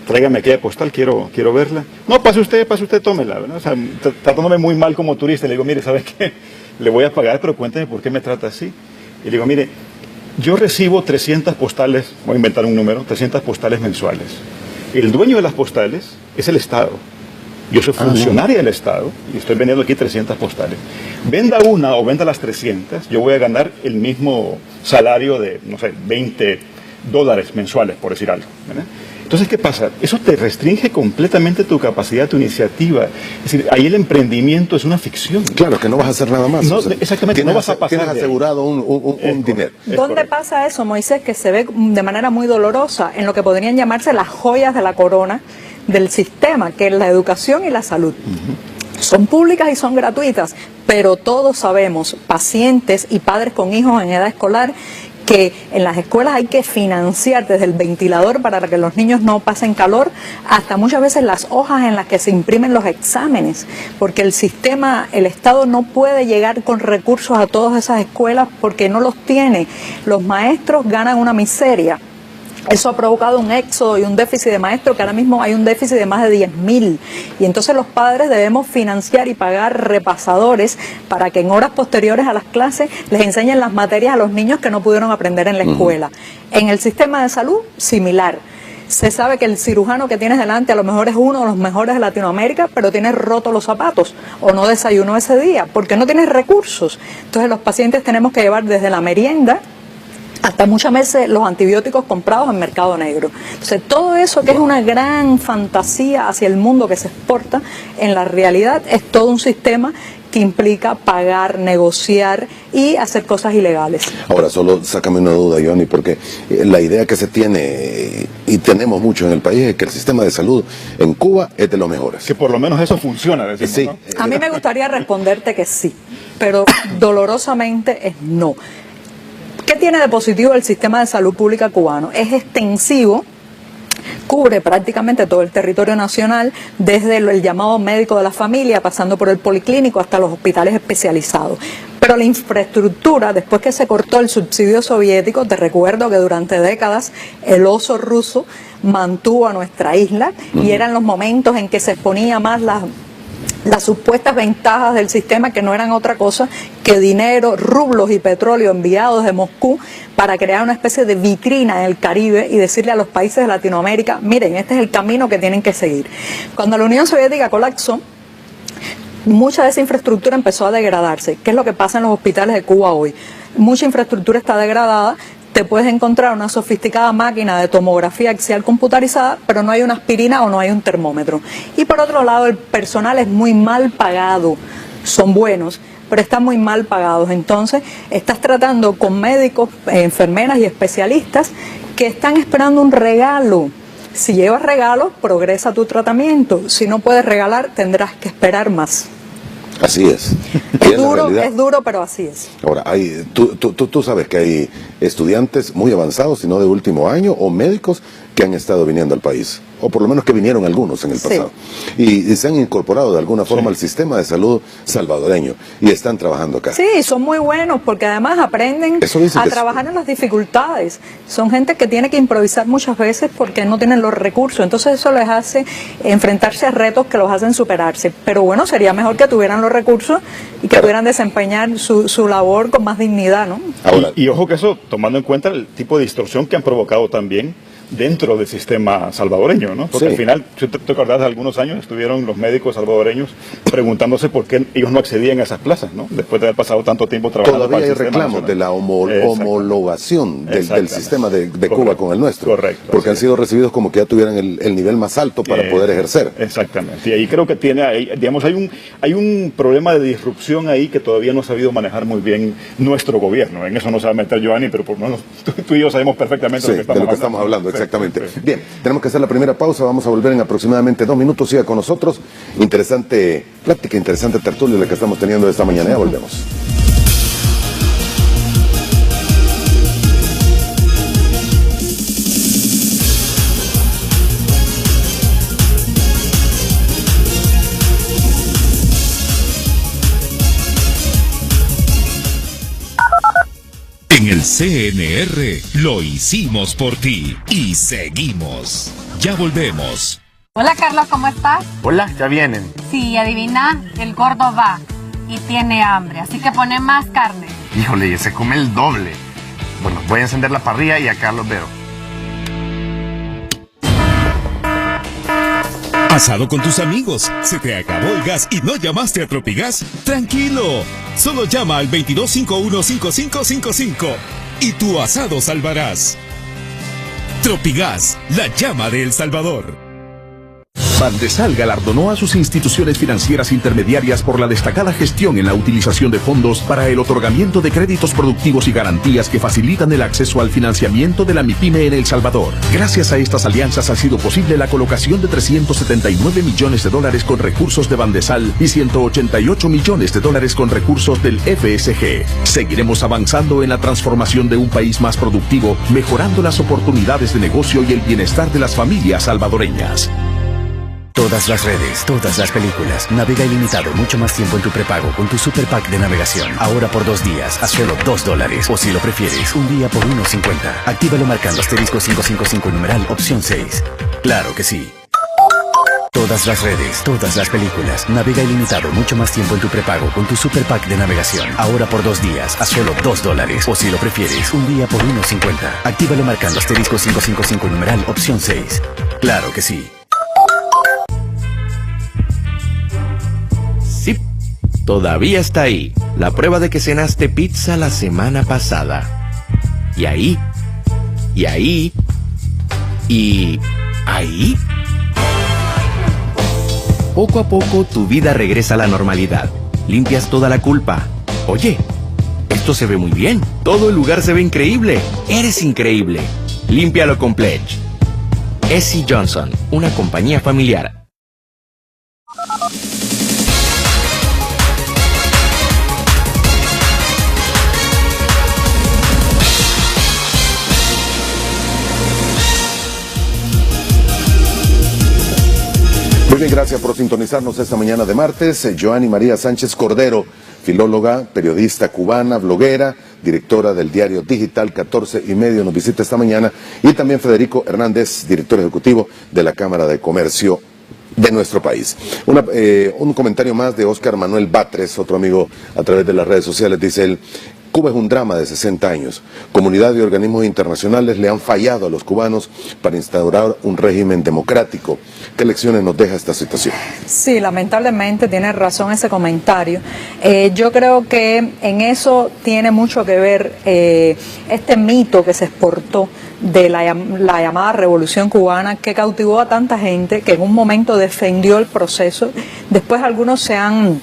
tráigame aquella postal, quiero verla. No, pase usted, tómela, ¿verdad? O sea, tratándome muy mal como turista. Le digo, mire, ¿sabes qué? Le voy a pagar, pero cuénteme por qué me trata así. Y le digo, mire, yo recibo 300 postales, voy a inventar un número, 300 postales mensuales. El dueño de las postales es el Estado. Yo soy funcionaria del Estado y estoy vendiendo aquí 300 postales. Venda una o venda las 300, yo voy a ganar el mismo salario de, no sé, $20 mensuales, por decir algo, ¿verdad? Entonces, ¿qué pasa? Eso te restringe completamente tu capacidad, tu iniciativa. Es decir, ahí el emprendimiento es una ficción. Claro, que no vas a hacer nada más. No, o sea, exactamente, no vas a pasar. Tienes asegurado un dinero. ¿Dónde pasa eso, Moisés? Que se ve de manera muy dolorosa en lo que podrían llamarse las joyas de la corona del sistema, que es la educación y la salud. Son públicas y son gratuitas, pero todos sabemos, pacientes y padres con hijos en edad escolar, que en las escuelas hay que financiar desde el ventilador para que los niños no pasen calor, hasta muchas veces las hojas en las que se imprimen los exámenes, porque el sistema, el Estado no puede llegar con recursos a todas esas escuelas porque no los tiene. Los maestros ganan una miseria. Eso ha provocado un éxodo y un déficit de maestros, que ahora mismo hay un déficit de más de 10.000. Y entonces los padres debemos financiar y pagar repasadores para que en horas posteriores a las clases les enseñen las materias a los niños que no pudieron aprender en la escuela. En el sistema de salud, similar. Se sabe que el cirujano que tienes delante a lo mejor es uno de los mejores de Latinoamérica, pero tiene rotos los zapatos o no desayunó ese día porque no tienes recursos. Entonces los pacientes tenemos que llevar desde la merienda hasta muchas veces los antibióticos comprados en mercado negro. Entonces, todo eso que es una gran fantasía hacia el mundo que se exporta, en la realidad es todo un sistema que implica pagar, negociar y hacer cosas ilegales. Ahora, solo sácame una duda, Johnny, porque la idea que se tiene, y tenemos mucho en el país, es que el sistema de salud en Cuba es de los mejores. Que por lo menos eso funciona, decimos, Sí. ¿no? A mí me gustaría responderte que sí, pero dolorosamente es no. ¿Qué tiene de positivo el sistema de salud pública cubano? Es extensivo, cubre prácticamente todo el territorio nacional, desde el llamado médico de la familia, pasando por el policlínico hasta los hospitales especializados. Pero la infraestructura, después que se cortó el subsidio soviético, te recuerdo que durante décadas el oso ruso mantuvo a nuestra isla y eran los momentos en que se exponía más las supuestas ventajas del sistema, que no eran otra cosa que dinero, rublos y petróleo enviados de Moscú para crear una especie de vitrina en el Caribe y decirle a los países de Latinoamérica, miren, este es el camino que tienen que seguir. Cuando la Unión Soviética colapsó, mucha de esa infraestructura empezó a degradarse. ¿Qué es lo que pasa en los hospitales de Cuba hoy? Mucha infraestructura está degradada. Te puedes encontrar una sofisticada máquina de tomografía axial computarizada, pero no hay una aspirina o no hay un termómetro. Y por otro lado, el personal es muy mal pagado. Son buenos, pero están muy mal pagados. Entonces, estás tratando con médicos, enfermeras y especialistas que están esperando un regalo. Si llevas regalos, progresa tu tratamiento. Si no puedes regalar, tendrás que esperar más. Así es. Es duro, pero así es. Ahora, tú sabes que hay estudiantes muy avanzados, si no de último año, o médicos que han estado viniendo al país, o por lo menos que vinieron algunos en el pasado, y se han incorporado de alguna forma al sistema de salud salvadoreño y están trabajando acá. Sí, son muy buenos porque además aprenden a trabajar en las dificultades. Son gente que tiene que improvisar muchas veces porque no tienen los recursos, entonces eso les hace enfrentarse a retos que los hacen superarse. Pero bueno, sería mejor que tuvieran los recursos y que pudieran desempeñar su labor con más dignidad, ¿no? Ahora, y ojo que eso, tomando en cuenta el tipo de distorsión que han provocado también dentro del sistema salvadoreño, ¿no? Porque al final, si te acordás, de algunos años estuvieron los médicos salvadoreños preguntándose por qué ellos no accedían a esas plazas, ¿no? Después de haber pasado tanto tiempo trabajando. Todavía hay reclamos nacional de la homologación del sistema de Cuba con el nuestro. Correcto. Porque han sido recibidos como que ya tuvieran el nivel más alto para poder ejercer. Exactamente. Y ahí creo que hay un problema de disrupción ahí que todavía no ha sabido manejar muy bien nuestro gobierno. En eso no se va a meter Giovanni, pero por lo menos tú y yo sabemos perfectamente de lo que estamos hablando. Exactamente. Sí. Bien, tenemos que hacer la primera pausa, vamos a volver en aproximadamente 2 minutos, siga con nosotros. Interesante plática, interesante tertulia la que estamos teniendo esta mañana, ya volvemos. En el CNR lo hicimos por ti y seguimos. Ya volvemos. Hola Carlos, ¿cómo estás? Hola, ya vienen. Sí, adivina, el gordo va y tiene hambre, así que pone más carne. Híjole, y se come el doble. Bueno, voy a encender la parrilla y acá los veo. Asado con tus amigos, se te acabó el gas y no llamaste a Tropigas. Tranquilo, solo llama al 2251-5555 y tu asado salvarás. Tropigas, la llama de El Salvador. Bandesal galardonó a sus instituciones financieras intermediarias por la destacada gestión en la utilización de fondos para el otorgamiento de créditos productivos y garantías que facilitan el acceso al financiamiento de la MIPYME en El Salvador. Gracias a estas alianzas ha sido posible la colocación de $379 millones con recursos de Bandesal y $188 millones con recursos del FSG. Seguiremos avanzando en la transformación de un país más productivo, mejorando las oportunidades de negocio y el bienestar de las familias salvadoreñas. Todas las redes, todas las películas. Navega ilimitado mucho más tiempo en tu prepago con tu Super Pack de navegación. Ahora por 2 días a solo $2. O si lo prefieres, un día por $1.50. Actívalo marcando *555 numeral opción 6. Claro que sí. Todas las redes, todas las películas. Navega ilimitado mucho más tiempo en tu prepago con tu Super Pack de navegación. Ahora por 2 días a solo $2. O si lo prefieres, un día por $1.50. Actívalo marcando *555 numeral opción 6. Claro que sí. Sí, todavía está ahí. La prueba de que cenaste pizza la semana pasada. Y ahí. Y ahí. Y ahí. Poco a poco tu vida regresa a la normalidad. Limpias toda la culpa. Oye, esto se ve muy bien. Todo el lugar se ve increíble. Eres increíble. Límpialo con Pledge. SC Johnson, una compañía familiar. Muy bien, gracias por sintonizarnos esta mañana de martes. Joanny María Sánchez Cordero, filóloga, periodista cubana, bloguera, directora del diario digital 14y medio, nos visita esta mañana. Y también Federico Hernández, director ejecutivo de la Cámara de Comercio de nuestro país. Un comentario más de Óscar Manuel Batres, otro amigo a través de las redes sociales, dice él: Cuba es un drama de 60 años. Comunidad y organismos internacionales le han fallado a los cubanos para instaurar un régimen democrático. ¿Qué lecciones nos deja esta situación? Sí, lamentablemente tiene razón ese comentario. Yo creo que en eso tiene mucho que ver este mito que se exportó de la llamada Revolución Cubana, que cautivó a tanta gente, que en un momento defendió el proceso. Después algunos se han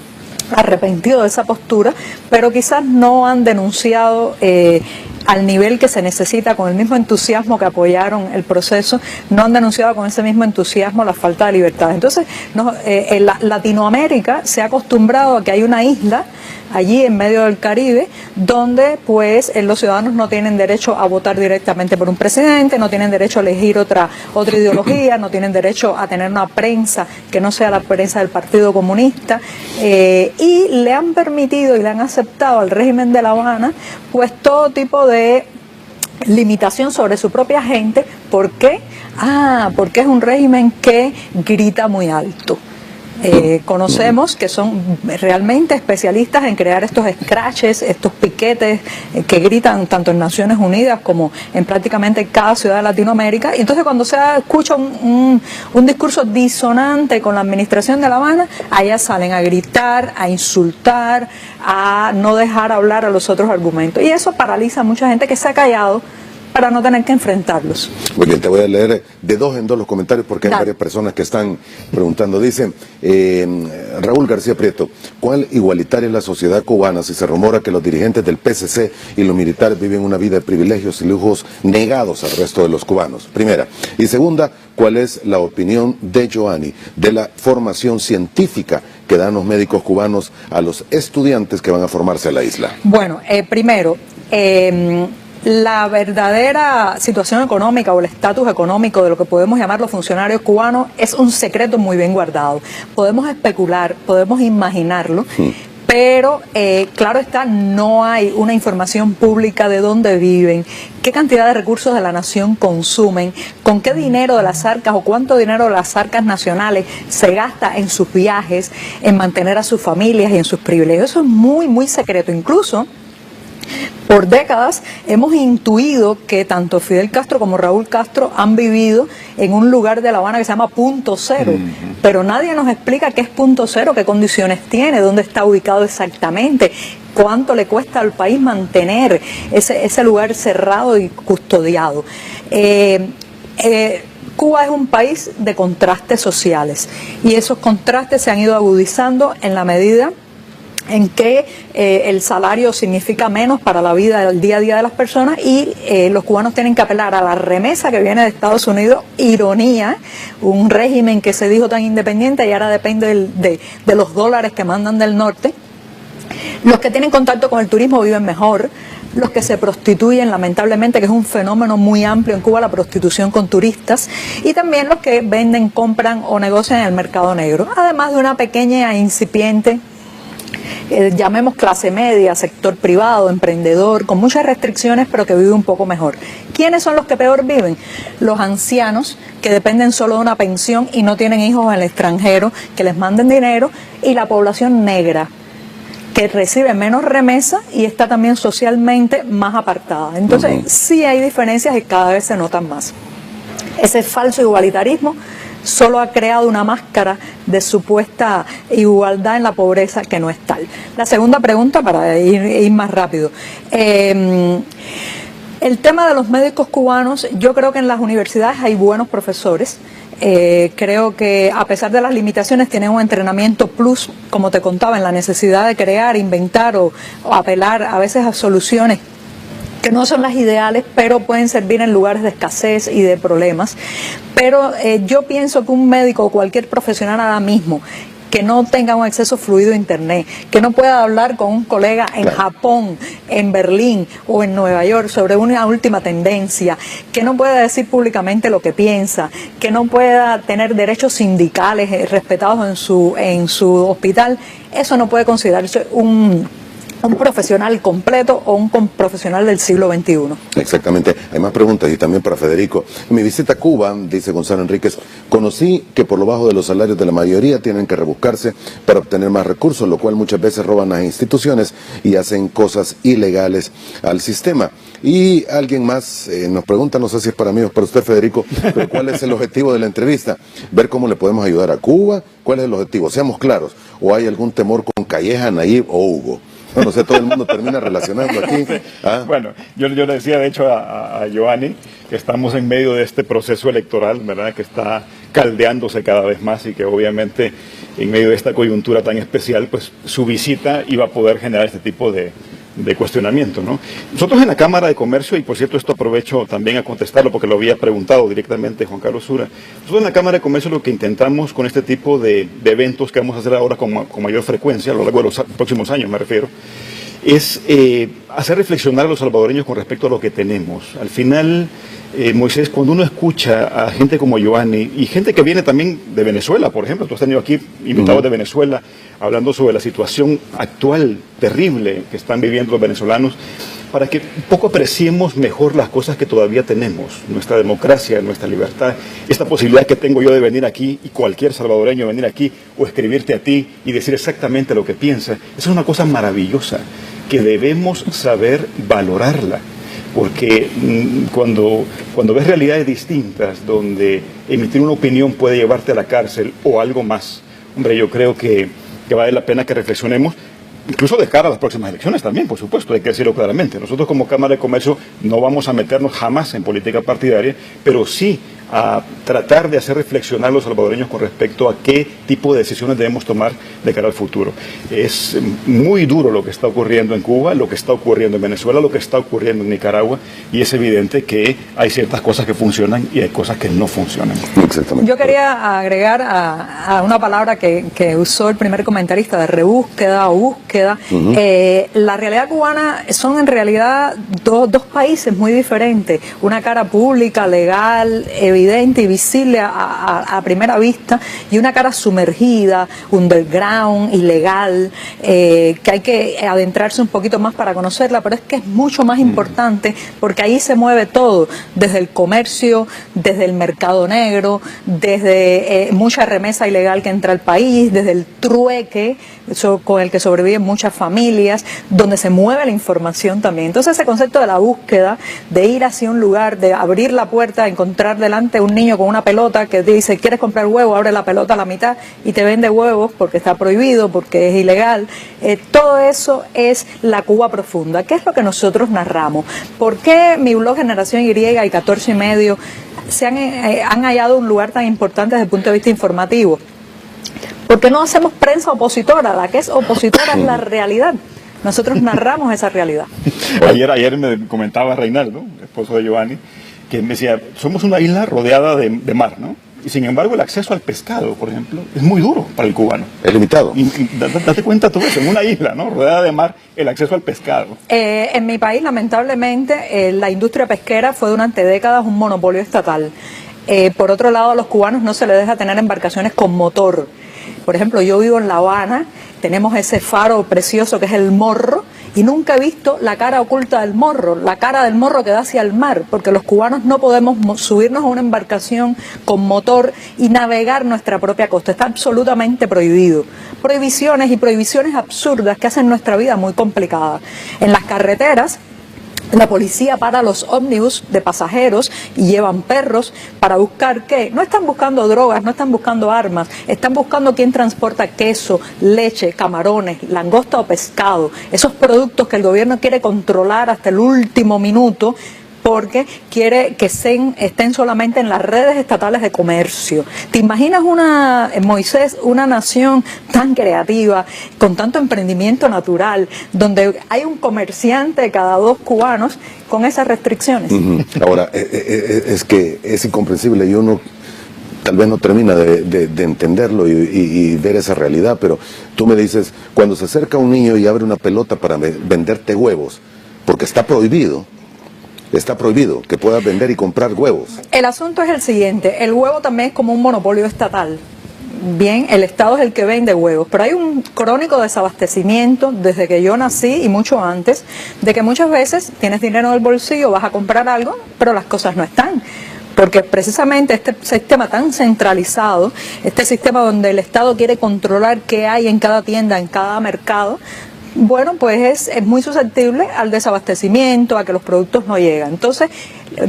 arrepentido de esa postura, pero quizás no han denunciado al nivel que se necesita, con el mismo entusiasmo que apoyaron el proceso, no han denunciado con ese mismo entusiasmo la falta de libertad. Entonces, Latinoamérica se ha acostumbrado a que hay una isla allí en medio del Caribe, donde pues los ciudadanos no tienen derecho a votar directamente por un presidente, no tienen derecho a elegir otra ideología, no tienen derecho a tener una prensa que no sea la prensa del Partido Comunista, y le han permitido y le han aceptado al régimen de La Habana pues todo tipo de limitación sobre su propia gente. ¿Por qué? Porque es un régimen que grita muy alto. Conocemos que son realmente especialistas en crear estos scratches, estos piquetes que gritan tanto en Naciones Unidas como en prácticamente cada ciudad de Latinoamérica. Y entonces cuando se escucha un discurso disonante con la administración de La Habana, allá salen a gritar, a insultar, a no dejar hablar a los otros argumentos. Y eso paraliza a mucha gente que se ha callado para no tener que enfrentarlos. Muy bien, te voy a leer de dos en dos los comentarios porque hay varias personas que están preguntando. Dice Raúl García Prieto: ¿cuál igualitaria es la sociedad cubana si se rumora que los dirigentes del PSC y los militares viven una vida de privilegios y lujos negados al resto de los cubanos? Primera. Y segunda, ¿cuál es la opinión de Joanny de la formación científica que dan los médicos cubanos a los estudiantes que van a formarse a la isla? Bueno, primero, la verdadera situación económica o el estatus económico de lo que podemos llamar los funcionarios cubanos es un secreto muy bien guardado. Podemos especular, podemos imaginarlo, pero claro está, no hay una información pública de dónde viven, qué cantidad de recursos de la nación consumen, con qué dinero de las arcas o cuánto dinero de las arcas nacionales se gasta en sus viajes, en mantener a sus familias y en sus privilegios. Eso es muy, muy secreto. Incluso Por décadas hemos intuido que tanto Fidel Castro como Raúl Castro han vivido en un lugar de La Habana que se llama Punto Cero, pero nadie nos explica qué es Punto Cero, qué condiciones tiene, dónde está ubicado exactamente, cuánto le cuesta al país mantener ese lugar cerrado y custodiado. Cuba es un país de contrastes sociales y esos contrastes se han ido agudizando en la medida en que el salario significa menos para la vida del día a día de las personas y los cubanos tienen que apelar a la remesa que viene de Estados Unidos, ironía, un régimen que se dijo tan independiente y ahora depende de los dólares que mandan del norte. Los que tienen contacto con el turismo viven mejor, los que se prostituyen, lamentablemente, que es un fenómeno muy amplio en Cuba, la prostitución con turistas, y también los que venden, compran o negocian en el mercado negro, además de una pequeña e incipiente llamemos clase media, sector privado, emprendedor, con muchas restricciones, pero que vive un poco mejor. ¿Quiénes son los que peor viven? Los ancianos, que dependen solo de una pensión y no tienen hijos en el extranjero, que les manden dinero, y la población negra, que recibe menos remesa y está también socialmente más apartada. Entonces, sí hay diferencias y cada vez se notan más. Ese falso igualitarismo solo ha creado una máscara de supuesta igualdad en la pobreza que no es tal. La segunda pregunta, para ir más rápido. El tema de los médicos cubanos, yo creo que en las universidades hay buenos profesores. Creo que a pesar de las limitaciones tienen un entrenamiento plus, como te contaba, en la necesidad de crear, inventar o apelar a veces a soluciones que no son las ideales, pero pueden servir en lugares de escasez y de problemas. Pero yo pienso que un médico o cualquier profesional ahora mismo que no tenga un acceso fluido a Internet, que no pueda hablar con un colega en Japón, en Berlín o en Nueva York sobre una última tendencia, que no pueda decir públicamente lo que piensa, que no pueda tener derechos sindicales respetados en su hospital, eso no puede considerarse un profesional completo o un profesional del siglo XXI. Exactamente. Hay más preguntas y también para Federico. En mi visita a Cuba, dice Gonzalo Enríquez, conocí que por lo bajo de los salarios de la mayoría tienen que rebuscarse para obtener más recursos, lo cual muchas veces roban las instituciones y hacen cosas ilegales al sistema. Y alguien más nos pregunta, no sé si es para mí o para usted, Federico, pero ¿cuál es el objetivo de la entrevista? Ver cómo le podemos ayudar a Cuba. ¿Cuál es el objetivo? Seamos claros. ¿O hay algún temor con Calleja, Nayib o Hugo? No sé, todo el mundo termina relacionando aquí. Bueno, yo le decía de hecho a Giovanni que estamos en medio de este proceso electoral, ¿verdad?, que está caldeándose cada vez más y que obviamente en medio de esta coyuntura tan especial, pues su visita iba a poder generar este tipo de cuestionamiento, ¿no? Nosotros en la Cámara de Comercio, y por cierto esto aprovecho también a contestarlo porque lo había preguntado directamente Juan Carlos Sura, nosotros en la Cámara de Comercio lo que intentamos con este tipo de eventos que vamos a hacer ahora con mayor frecuencia, a lo largo de los próximos años me refiero, es hacer reflexionar a los salvadoreños con respecto a lo que tenemos. Al final, Moisés, cuando uno escucha a gente como Giovanni y gente que viene también de Venezuela, por ejemplo, tú has tenido aquí invitados de Venezuela hablando sobre la situación actual terrible que están viviendo los venezolanos, para que un poco apreciemos mejor las cosas que todavía tenemos, nuestra democracia, nuestra libertad, esta posibilidad que tengo yo de venir aquí y cualquier salvadoreño venir aquí o escribirte a ti y decir exactamente lo que piensa. Esa es una cosa maravillosa que debemos saber valorarla, porque cuando ves realidades distintas donde emitir una opinión puede llevarte a la cárcel o algo más, hombre, yo creo que vale la pena que reflexionemos, incluso de cara a las próximas elecciones también, por supuesto, hay que decirlo claramente. Nosotros como Cámara de Comercio no vamos a meternos jamás en política partidaria, pero sí a tratar de hacer reflexionar a los salvadoreños con respecto a qué tipo de decisiones debemos tomar de cara al futuro. Es muy duro lo que está ocurriendo en Cuba, lo que está ocurriendo en Venezuela, lo que está ocurriendo en Nicaragua, y es evidente que hay ciertas cosas que funcionan y hay cosas que no funcionan. Exactamente. Yo quería agregar a una palabra que usó el primer comentarista, de rebúsqueda o búsqueda. La realidad cubana son en realidad dos países muy diferentes, una cara pública, legal, evidente, evidente y visible a primera vista, y una cara sumergida, underground, ilegal, que hay que adentrarse un poquito más para conocerla, pero es que es mucho más importante porque ahí se mueve todo, desde el comercio, desde el mercado negro, desde mucha remesa ilegal que entra al país, desde el trueque con el que sobreviven muchas familias, donde se mueve la información también. Entonces ese concepto de la búsqueda, de ir hacia un lugar, de abrir la puerta, encontrar delante un niño con una pelota que dice, ¿quieres comprar huevo? Abre la pelota a la mitad y te vende huevos porque está prohibido, porque es ilegal. Todo eso es la Cuba profunda. ¿Qué es lo que nosotros narramos? ¿Por qué mi blog Generación Y y 14 y medio han hallado un lugar tan importante desde el punto de vista informativo? Porque no hacemos prensa opositora, la que es opositora es la realidad. Nosotros narramos esa realidad. Ayer me comentaba Reinaldo, esposo de Giovanni, que me decía, somos una isla rodeada de mar, ¿no? Y sin embargo el acceso al pescado, por ejemplo, es muy duro para el cubano. Es limitado. Y date cuenta tú eso, en una isla, ¿no? Rodeada de mar, el acceso al pescado. En mi país, lamentablemente, la industria pesquera fue durante décadas un monopolio estatal. Por otro lado, a los cubanos no se les deja tener embarcaciones con motor. Por ejemplo, yo vivo en La Habana, tenemos ese faro precioso que es el Morro, y nunca he visto la cara oculta del Morro, la cara del Morro que da hacia el mar, porque los cubanos no podemos subirnos a una embarcación con motor y navegar nuestra propia costa. Está absolutamente prohibido. Prohibiciones y prohibiciones absurdas que hacen nuestra vida muy complicada. En las carreteras, la policía para los ómnibus de pasajeros y llevan perros para buscar ¿qué? No están buscando drogas, no están buscando armas, están buscando quién transporta queso, leche, camarones, langosta o pescado, esos productos que el gobierno quiere controlar hasta el último minuto porque quiere que estén solamente en las redes estatales de comercio. ¿Te imaginas Moisés, una nación tan creativa, con tanto emprendimiento natural, donde hay un comerciante de cada 2 cubanos con esas restricciones? Ahora, es que es incomprensible y uno tal vez no termina de entenderlo y ver esa realidad, pero tú me dices, cuando se acerca un niño y abre una pelota para venderte huevos, porque está prohibido que puedas vender y comprar huevos. El asunto es el siguiente, el huevo también es como un monopolio estatal. Bien, el Estado es el que vende huevos, pero hay un crónico desabastecimiento desde que yo nací y mucho antes, de que muchas veces tienes dinero en el bolsillo, vas a comprar algo, pero las cosas no están. Porque precisamente este sistema tan centralizado, este sistema donde el Estado quiere controlar qué hay en cada tienda, en cada mercado, bueno, pues es muy susceptible al desabastecimiento, a que los productos no llegan. Entonces,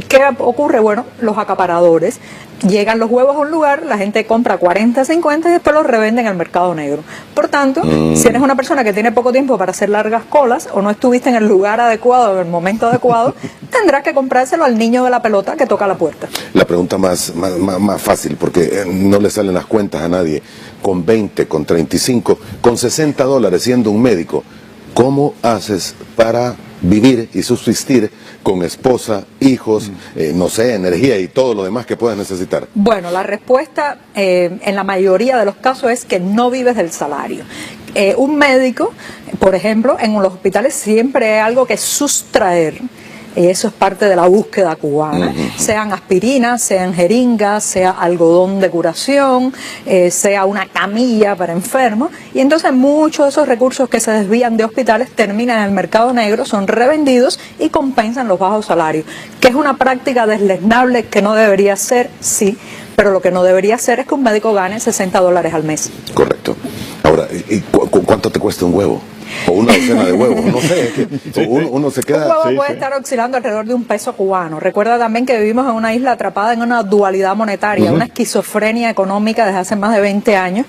¿qué ocurre? Bueno, los acaparadores. Llegan los huevos a un lugar, la gente compra 40, 50 y después los revenden en el mercado negro. Por tanto, si eres una persona que tiene poco tiempo para hacer largas colas o no estuviste en el lugar adecuado, en el momento adecuado, tendrás que comprárselo al niño de la pelota que toca la puerta. La pregunta más fácil, porque no le salen las cuentas a nadie, con 20, con 35, con $60 siendo un médico, ¿cómo haces para vivir y subsistir con esposa, hijos, no sé, energía y todo lo demás que puedas necesitar? Bueno, la respuesta en la mayoría de los casos es que no vives del salario. Un médico, por ejemplo, en los hospitales siempre hay algo que sustraer. Y eso es parte de la búsqueda cubana, sean aspirinas, sean jeringas, sea algodón de curación, sea una camilla para enfermos, y entonces muchos de esos recursos que se desvían de hospitales terminan en el mercado negro, son revendidos y compensan los bajos salarios, que es una práctica deslizable que no debería ser, sí, pero lo que no debería ser es que un médico gane $60 al mes. Correcto. Ahora, ¿y cuánto te cuesta un huevo? O una docena de huevos, no sé, uno se queda... Un huevo puede estar oscilando alrededor de $1 cubano. Recuerda también que vivimos en una isla atrapada en una dualidad monetaria, una esquizofrenia económica desde hace más de 20 años.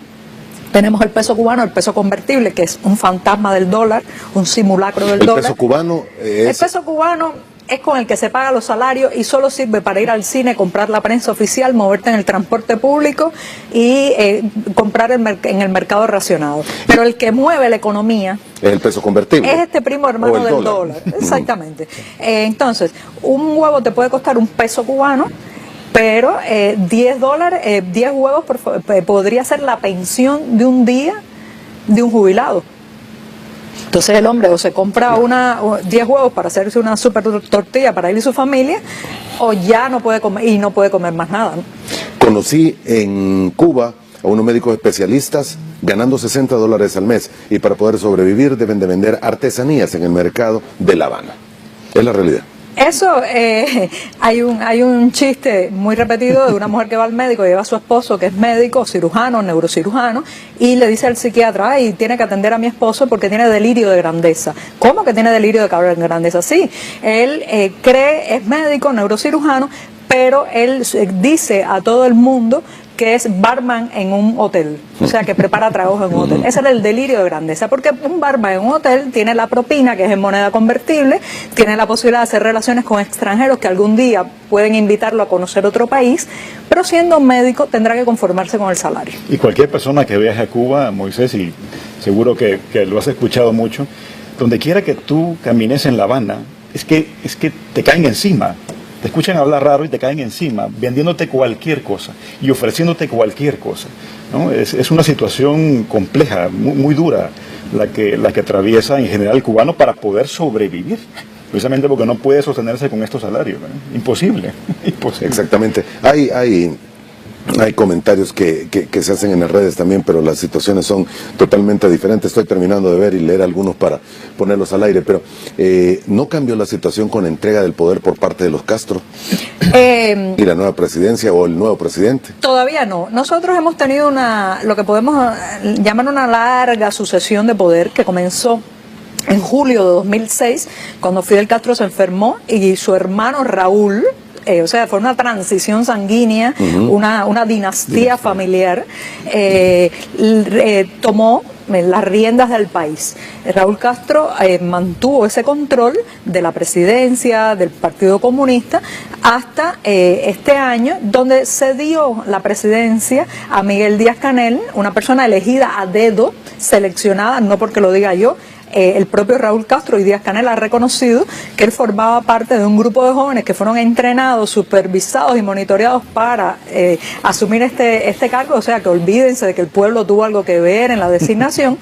Tenemos el peso cubano, el peso convertible, que es un fantasma del dólar, un simulacro del dólar. ¿El peso cubano es...? El peso cubano es con el que se paga los salarios y solo sirve para ir al cine, comprar la prensa oficial, moverte en el transporte público y comprar en el mercado racionado. Pero el que mueve la economía es el peso convertible. Es este primo hermano del dólar. Exactamente. Entonces, un huevo te puede costar $1 cubano, pero $10, 10 huevos podría ser la pensión de un día de un jubilado. Entonces el hombre o se compra 10 huevos para hacerse una super tortilla para él y su familia, o ya no puede comer y no puede comer más nada, ¿no? Conocí en Cuba a unos médicos especialistas ganando $60 al mes, y para poder sobrevivir deben de vender artesanías en el mercado de La Habana. Es la realidad. Eso, hay un chiste muy repetido de una mujer que va al médico, lleva a su esposo que es médico, cirujano, neurocirujano, y le dice al psiquiatra, ay, tiene que atender a mi esposo porque tiene delirio de grandeza. ¿Cómo que tiene delirio de grandeza? Sí, él es médico, neurocirujano, pero él dice a todo el mundo que es barman en un hotel, o sea, que prepara tragos en un hotel. Ese era el delirio de grandeza, porque un barman en un hotel tiene la propina, que es en moneda convertible, tiene la posibilidad de hacer relaciones con extranjeros que algún día pueden invitarlo a conocer otro país, pero siendo médico tendrá que conformarse con el salario. Y cualquier persona que viaje a Cuba, Moisés, y seguro que lo has escuchado mucho, donde quiera que tú camines en La Habana, es que te caen encima. Te escuchan hablar raro y te caen encima, vendiéndote cualquier cosa y ofreciéndote cualquier cosa, ¿no? Es una situación compleja, muy dura, la que atraviesa en general el cubano para poder sobrevivir, precisamente porque no puede sostenerse con estos salarios, ¿no? Imposible. Exactamente. Hay comentarios que se hacen en las redes también, pero las situaciones son totalmente diferentes. Estoy terminando de ver y leer algunos para ponerlos al aire, pero ¿no cambió la situación con entrega del poder por parte de los Castro? ¿Y la nueva presidencia o el nuevo presidente? Todavía no. Nosotros hemos tenido lo que podemos llamar una larga sucesión de poder que comenzó en julio de 2006, cuando Fidel Castro se enfermó y su hermano Raúl, o sea, fue una transición sanguínea, una dinastía familiar, tomó las riendas del país. Raúl Castro mantuvo ese control de la presidencia del Partido Comunista hasta este año, donde cedió la presidencia a Miguel Díaz-Canel, una persona elegida a dedo, seleccionada, no porque lo diga yo. El propio Raúl Castro y Díaz-Canel ha reconocido que él formaba parte de un grupo de jóvenes que fueron entrenados, supervisados y monitoreados para asumir este cargo, o sea que olvídense de que el pueblo tuvo algo que ver en la designación,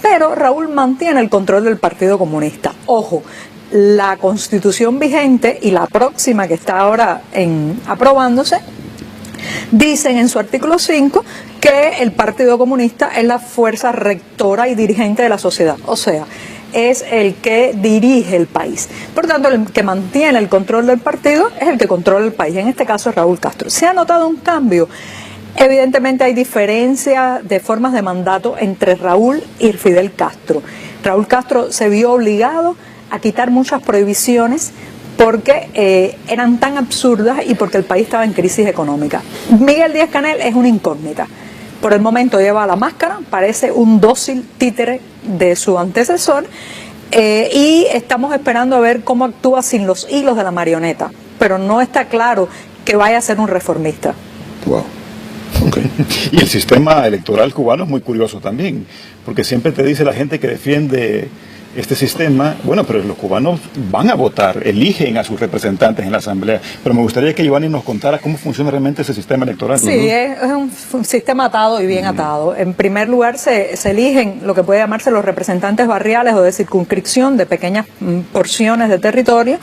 pero Raúl mantiene el control del Partido Comunista. Ojo, la constitución vigente y la próxima que está ahora aprobándose, dicen en su artículo 5 que el Partido Comunista es la fuerza rectora y dirigente de la sociedad, o sea, es el que dirige el país. Por tanto, el que mantiene el control del partido es el que controla el país, en este caso Raúl Castro. ¿Se ha notado un cambio? Evidentemente hay diferencia de formas de mandato entre Raúl y Fidel Castro. Raúl Castro se vio obligado a quitar muchas prohibiciones porque eran tan absurdas y porque el país estaba en crisis económica. Miguel Díaz-Canel es una incógnita. Por el momento lleva la máscara, parece un dócil títere de su antecesor, y estamos esperando a ver cómo actúa sin los hilos de la marioneta, pero no está claro que vaya a ser un reformista. Wow. Okay. Y el sistema electoral cubano es muy curioso también, porque siempre te dice la gente que defiende este sistema, bueno, pero los cubanos van a votar, eligen a sus representantes en la asamblea, pero me gustaría que Giovanni nos contara cómo funciona realmente ese sistema electoral. Sí, es un sistema atado y bien atado. En primer lugar se eligen lo que puede llamarse los representantes barriales o de circunscripción de pequeñas porciones de territorio,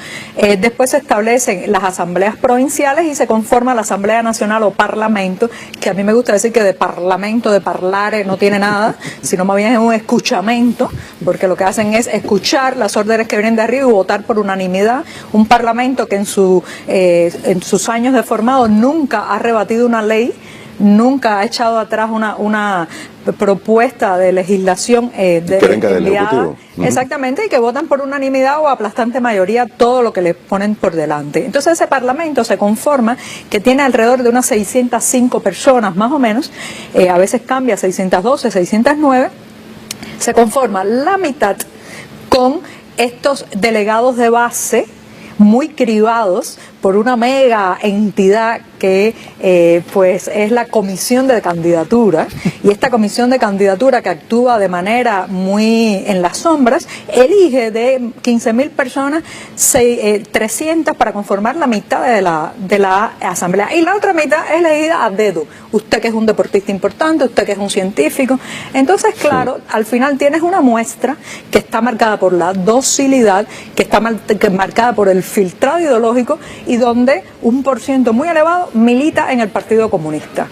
después se establecen las asambleas provinciales y se conforma la Asamblea Nacional o Parlamento, que a mí me gusta decir que de parlamento, de parlare, no tiene nada, sino más bien es un escuchamento, porque lo que hacen es escuchar las órdenes que vienen de arriba y votar por unanimidad. Un parlamento que en sus años de formado nunca ha rebatido una ley, nunca ha echado atrás una propuesta de legislación que venga del Ejecutivo. Exactamente, y que votan por unanimidad o aplastante mayoría todo lo que les ponen por delante. Entonces ese parlamento se conforma, que tiene alrededor de unas 605 personas más o menos, a veces cambia 612, 609, se conforma la mitad con estos delegados de base muy cribados por una mega entidad que pues es la comisión de candidatura, y esta comisión de candidatura, que actúa de manera muy en las sombras, elige de 15.000 personas 300 para conformar la mitad de la asamblea, y la otra mitad es elegida a dedo. Usted que es un deportista importante, usted que es un científico. Entonces, claro, al final tienes una muestra que está marcada por la docilidad, que está marcada por el filtrado ideológico, y donde un % muy elevado milita en el Partido Comunista.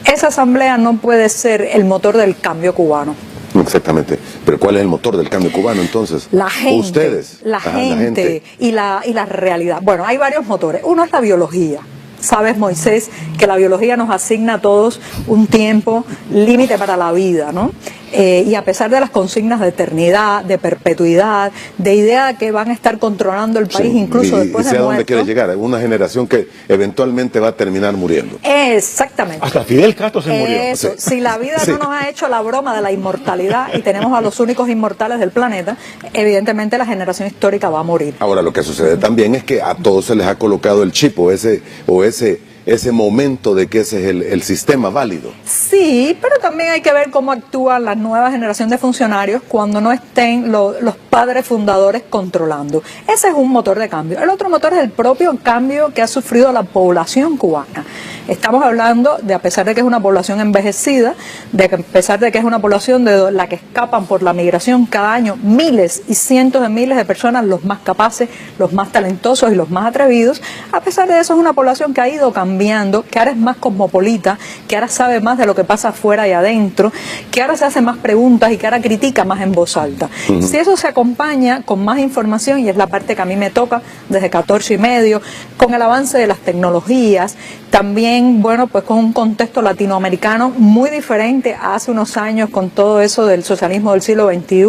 Esa asamblea no puede ser el motor del cambio cubano. Exactamente. Pero ¿cuál es el motor del cambio cubano entonces? La gente. Ustedes. La gente y la realidad. Bueno, hay varios motores. Uno es la biología. Sabes, Moisés, que la biología nos asigna a todos un tiempo límite para la vida, ¿no? Y a pesar de las consignas de eternidad, de perpetuidad, de idea que van a estar controlando el país, incluso después de muerto. ¿Y a dónde quiere llegar? Una generación que eventualmente va a terminar muriendo. Exactamente. Hasta Fidel Castro se murió. Eso, si la vida no nos ha hecho la broma de la inmortalidad y tenemos a los únicos inmortales del planeta, evidentemente la generación histórica va a morir. Ahora, lo que sucede también es que a todos se les ha colocado el chip o ese momento de que ese es el sistema válido. Sí, pero también hay que ver cómo actúa la nueva generación de funcionarios cuando no estén los padres fundadores controlando. Ese es un motor de cambio. El otro motor es el propio cambio que ha sufrido la población cubana. Estamos hablando de, a pesar de que es una población envejecida, de que a pesar de que es una población de la que escapan por la migración cada año miles y cientos de miles de personas, los más capaces, los más talentosos y los más atrevidos, a pesar de eso es una población que ha ido cambiando, que ahora es más cosmopolita, que ahora sabe más de lo que pasa afuera y adentro, que ahora se hace más preguntas y que ahora critica más en voz alta. Si eso se acompaña con más información, y es la parte que a mí me toca desde 14 y medio, con el avance de las tecnologías, también, bueno, pues con un contexto latinoamericano muy diferente a hace unos años, con todo eso del socialismo del siglo XXI,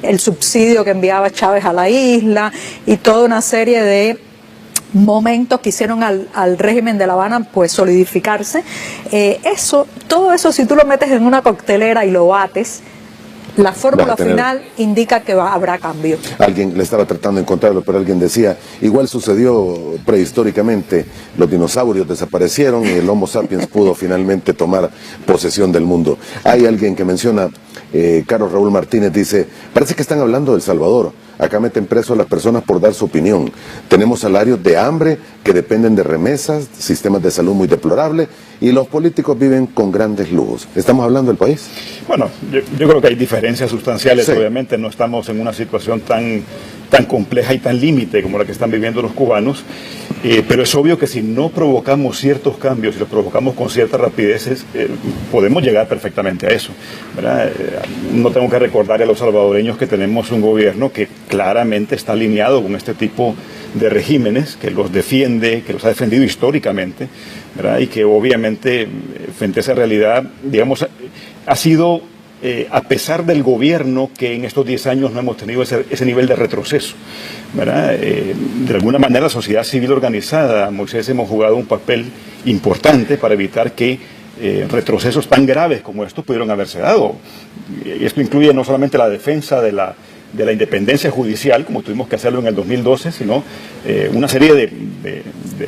el subsidio que enviaba Chávez a la isla y toda una serie de momentos que hicieron al régimen de La Habana pues solidificarse. Todo eso, si tú lo metes en una coctelera y lo bates, la fórmula final indica que habrá cambio. Alguien le estaba tratando de encontrarlo, pero alguien decía, igual sucedió prehistóricamente, los dinosaurios desaparecieron y el Homo sapiens pudo finalmente tomar posesión del mundo. Hay alguien que menciona, Carlos Raúl Martínez dice, parece que están hablando de El Salvador. Acá meten preso a las personas por dar su opinión. Tenemos salarios de hambre que dependen de remesas, sistemas de salud muy deplorables, y los políticos viven con grandes lujos. ¿Estamos hablando del país? Bueno, yo creo que hay diferencias sustanciales. Sí. Obviamente no estamos en una situación tan compleja y tan límite como la que están viviendo los cubanos, pero es obvio que si no provocamos ciertos cambios, si los provocamos con ciertas rapideces, podemos llegar perfectamente a eso, ¿verdad? No tengo que recordarle a los salvadoreños que tenemos un gobierno que claramente está alineado con este tipo de regímenes, que los defiende, que los ha defendido históricamente, ¿verdad? Y que obviamente frente a esa realidad, digamos, ha sido, a pesar del gobierno, que en estos 10 años no hemos tenido ese nivel de retroceso, ¿verdad? De alguna manera la sociedad civil organizada, Moisés, hemos jugado un papel importante para evitar que retrocesos tan graves como estos pudieron haberse dado. Y esto incluye no solamente la defensa de la independencia judicial, como tuvimos que hacerlo en el 2012, sino una serie de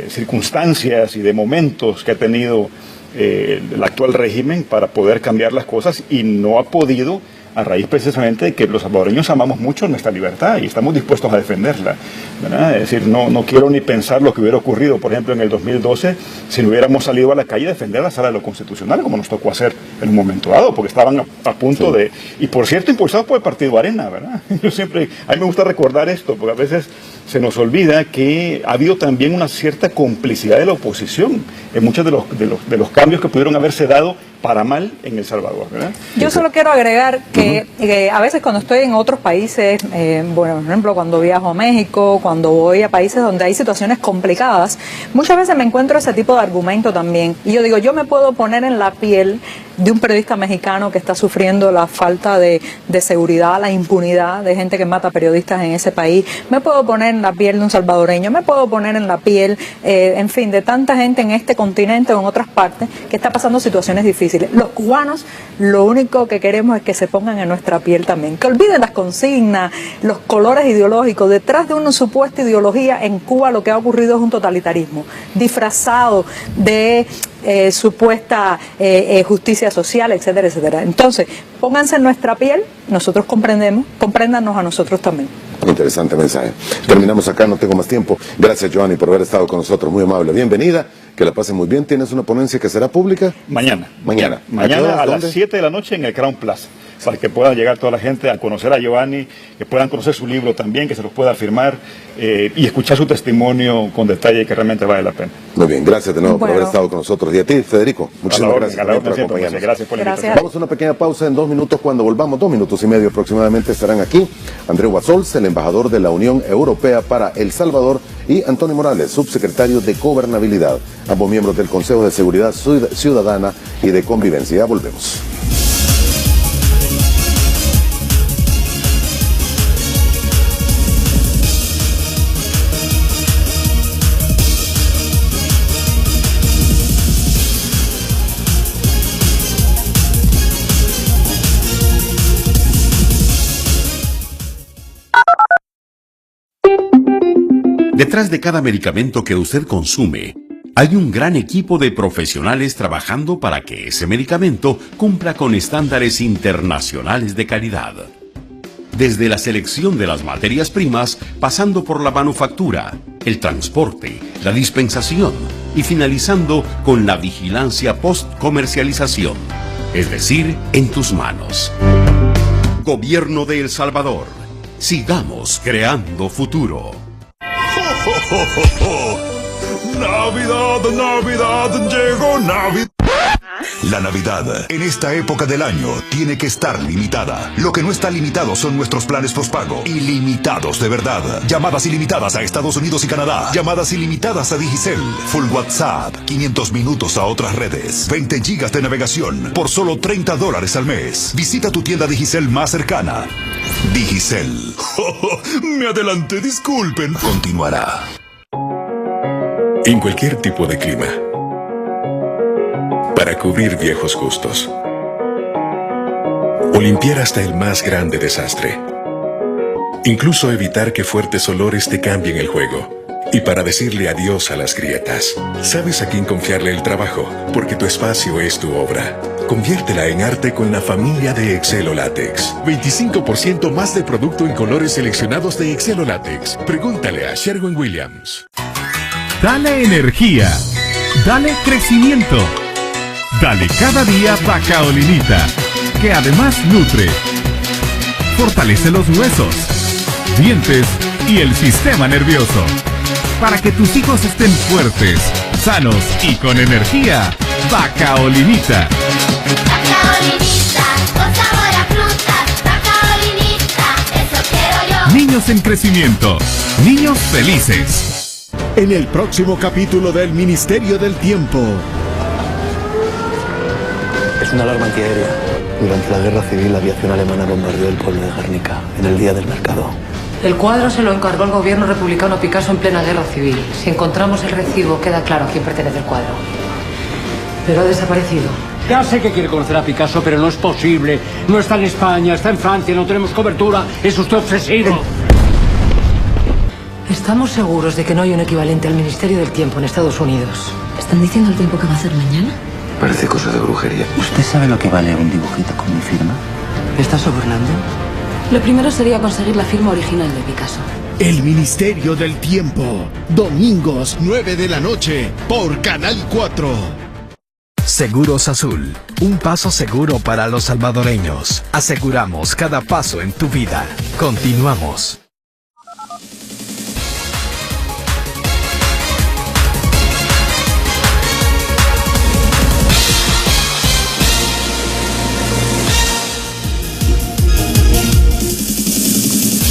circunstancias y de momentos que ha tenido el actual régimen para poder cambiar las cosas, y no ha podido, a raíz precisamente de que los salvadoreños amamos mucho nuestra libertad y estamos dispuestos a defenderla, ¿verdad? Es decir, no quiero ni pensar lo que hubiera ocurrido, por ejemplo, en el 2012, si no hubiéramos salido a la calle a defender la sala de lo constitucional, como nos tocó hacer en un momento dado, porque estaban a punto de... Y por cierto, impulsados por el Partido Arena, ¿verdad? A mí me gusta recordar esto, porque a veces se nos olvida que ha habido también una cierta complicidad de la oposición en muchos de los cambios que pudieron haberse dado para mal en El Salvador, ¿verdad? Yo solo quiero agregar que a veces cuando estoy en otros países, bueno, por ejemplo, cuando viajo a México, cuando voy a países donde hay situaciones complicadas, muchas veces me encuentro ese tipo de argumento también. Y yo digo, yo me puedo poner en la piel de un periodista mexicano que está sufriendo la falta de seguridad, la impunidad de gente que mata periodistas en ese país. Me puedo poner en la piel de un salvadoreño, me puedo poner en la piel, en fin, de tanta gente en este continente o en otras partes que está pasando situaciones difíciles. difíciles. Los cubanos lo único que queremos es que se pongan en nuestra piel también, que olviden las consignas, los colores ideológicos. Detrás de una supuesta ideología en Cuba lo que ha ocurrido es un totalitarismo disfrazado de supuesta justicia social, etcétera, etcétera. Entonces, pónganse en nuestra piel, nosotros comprendemos, compréndanos a nosotros también. Interesante mensaje. Terminamos acá, no tengo más tiempo. Gracias, Joanny, por haber estado con nosotros. Muy amable. Bienvenida, que la pasen muy bien. ¿Tienes una ponencia que será pública? Mañana. Mañana A las 7 de la noche en el Crown Plaza, para que pueda llegar toda la gente a conocer a Joanny, que puedan conocer su libro también, que se los pueda firmar y escuchar su testimonio con detalle, que realmente vale la pena. Muy bien, gracias de nuevo por haber estado con nosotros. Y a ti, Federico, muchísimas gracias por acompañarnos. Gracias por la invitación. Vamos a una pequeña pausa en 2 minutos. Cuando volvamos, 2 minutos y medio aproximadamente, estarán aquí Andreu Bassols, el embajador de la Unión Europea para El Salvador, y Antonio Morales, subsecretario de Gobernabilidad, ambos miembros del Consejo de Seguridad Ciudadana y de Convivencia. Ya volvemos. Detrás de cada medicamento que usted consume, hay un gran equipo de profesionales trabajando para que ese medicamento cumpla con estándares internacionales de calidad. Desde la selección de las materias primas, pasando por la manufactura, el transporte, la dispensación y finalizando con la vigilancia post-comercialización, es decir, en tus manos. Gobierno de El Salvador. Sigamos creando futuro. Navidad, Navidad, llegó Navidad. La Navidad, en esta época del año, tiene que estar limitada. Lo que no está limitado son nuestros planes postpago. Ilimitados de verdad. Llamadas ilimitadas a Estados Unidos y Canadá. Llamadas ilimitadas a Digicel. Full WhatsApp. 500 minutos a otras redes. 20 gigas de navegación por solo $30 al mes. Visita tu tienda Digicel más cercana. Digicel. Me adelanté, disculpen. Continuará. En cualquier tipo de clima. Para cubrir viejos gustos. O limpiar hasta el más grande desastre. Incluso evitar que fuertes olores te cambien el juego. Y para decirle adiós a las grietas. Sabes a quién confiarle el trabajo, porque tu espacio es tu obra. Conviértela en arte con la familia de Excelolatex. 25% más de producto en colores seleccionados de Excelolatex. Pregúntale a Sherwin-Williams. Dale energía. Dale crecimiento. Dale cada día Vacaolinita, que además nutre, fortalece los huesos, dientes y el sistema nervioso. Para que tus hijos estén fuertes, sanos y con energía, Vacaolinita. Vacaolinita, con sabor a frutas. Vacaolinita, eso quiero yo. Niños en crecimiento, niños felices. En el próximo capítulo del Ministerio del Tiempo. Es una alarma antiaérea. Durante la Guerra Civil, la aviación alemana bombardeó el pueblo de Guernica en el día del mercado. El cuadro se lo encargó el gobierno republicano a Picasso en plena Guerra Civil. Si encontramos el recibo, queda claro a quién pertenece el cuadro. Pero ha desaparecido. Ya sé que quiere conocer a Picasso, pero no es posible. No está en España, está en Francia, no tenemos cobertura. Es usted obsesivo. Estamos seguros de que no hay un equivalente al Ministerio del Tiempo en Estados Unidos. ¿Están diciendo el tiempo que va a hacer mañana? Parece cosa de brujería. ¿Usted sabe lo que vale un dibujito con mi firma? ¿Me está sobornando? Lo primero sería conseguir la firma original de Picasso. El Ministerio del Tiempo. Domingos, 9 de la noche, por Canal 4. Seguros Azul. Un paso seguro para los salvadoreños. Aseguramos cada paso en tu vida. Continuamos.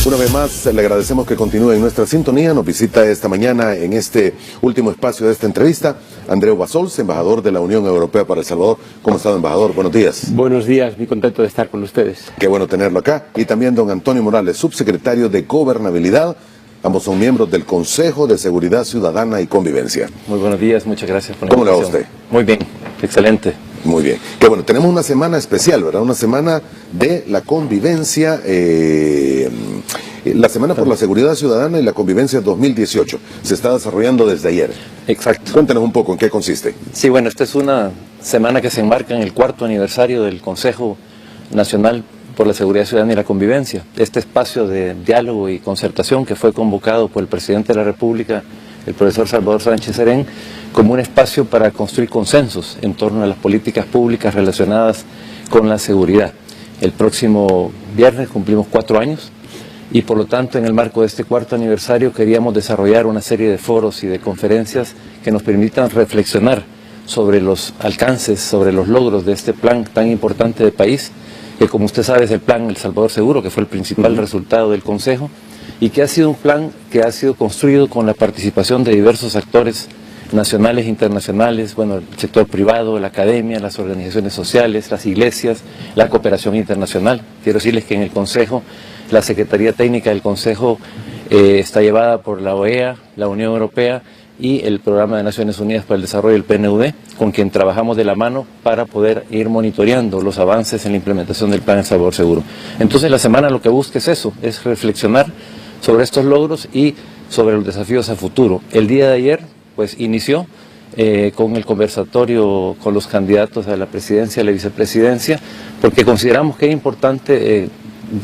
Una vez más, le agradecemos que continúe en nuestra sintonía. Nos visita esta mañana en este último espacio de esta entrevista Andreu Bassols, embajador de la Unión Europea para El Salvador. ¿Cómo está, embajador? Buenos días. Buenos días, muy contento de estar con ustedes. Qué bueno tenerlo acá. Y también don Antonio Morales, subsecretario de Gobernabilidad. Ambos son miembros del Consejo de Seguridad Ciudadana y Convivencia. Muy buenos días, muchas gracias por la invitación. ¿Cómo le va usted? Muy bien, excelente. Muy bien. Que bueno, tenemos una semana especial, ¿verdad? Una semana de la convivencia, la Semana por la Seguridad Ciudadana y la Convivencia 2018. Se está desarrollando desde ayer. Exacto. Cuéntanos un poco en qué consiste. Sí, bueno, esta es una semana que se enmarca en el 4º aniversario del Consejo Nacional por la Seguridad Ciudadana y la Convivencia. Este espacio de diálogo y concertación que fue convocado por el presidente de la República, el profesor Salvador Sánchez Serén, como un espacio para construir consensos en torno a las políticas públicas relacionadas con la seguridad. El próximo viernes cumplimos 4 años y por lo tanto en el marco de este 4º aniversario queríamos desarrollar una serie de foros y de conferencias que nos permitan reflexionar sobre los alcances, sobre los logros de este plan tan importante de país, que como usted sabe es el plan El Salvador Seguro, que fue el principal resultado del Consejo, y que ha sido un plan que ha sido construido con la participación de diversos actores nacionales e internacionales, bueno, el sector privado, la academia, las organizaciones sociales, las iglesias, la cooperación internacional. Quiero decirles que en el Consejo, la Secretaría Técnica del Consejo está llevada por la OEA, la Unión Europea y el Programa de Naciones Unidas para el Desarrollo, el PNUD, con quien trabajamos de la mano para poder ir monitoreando los avances en la implementación del Plan El Salvador Seguro. Entonces la semana lo que busca es eso, es reflexionar sobre estos logros y sobre los desafíos a futuro. El día de ayer pues inició con el conversatorio con los candidatos a la presidencia y a la vicepresidencia, porque consideramos que es importante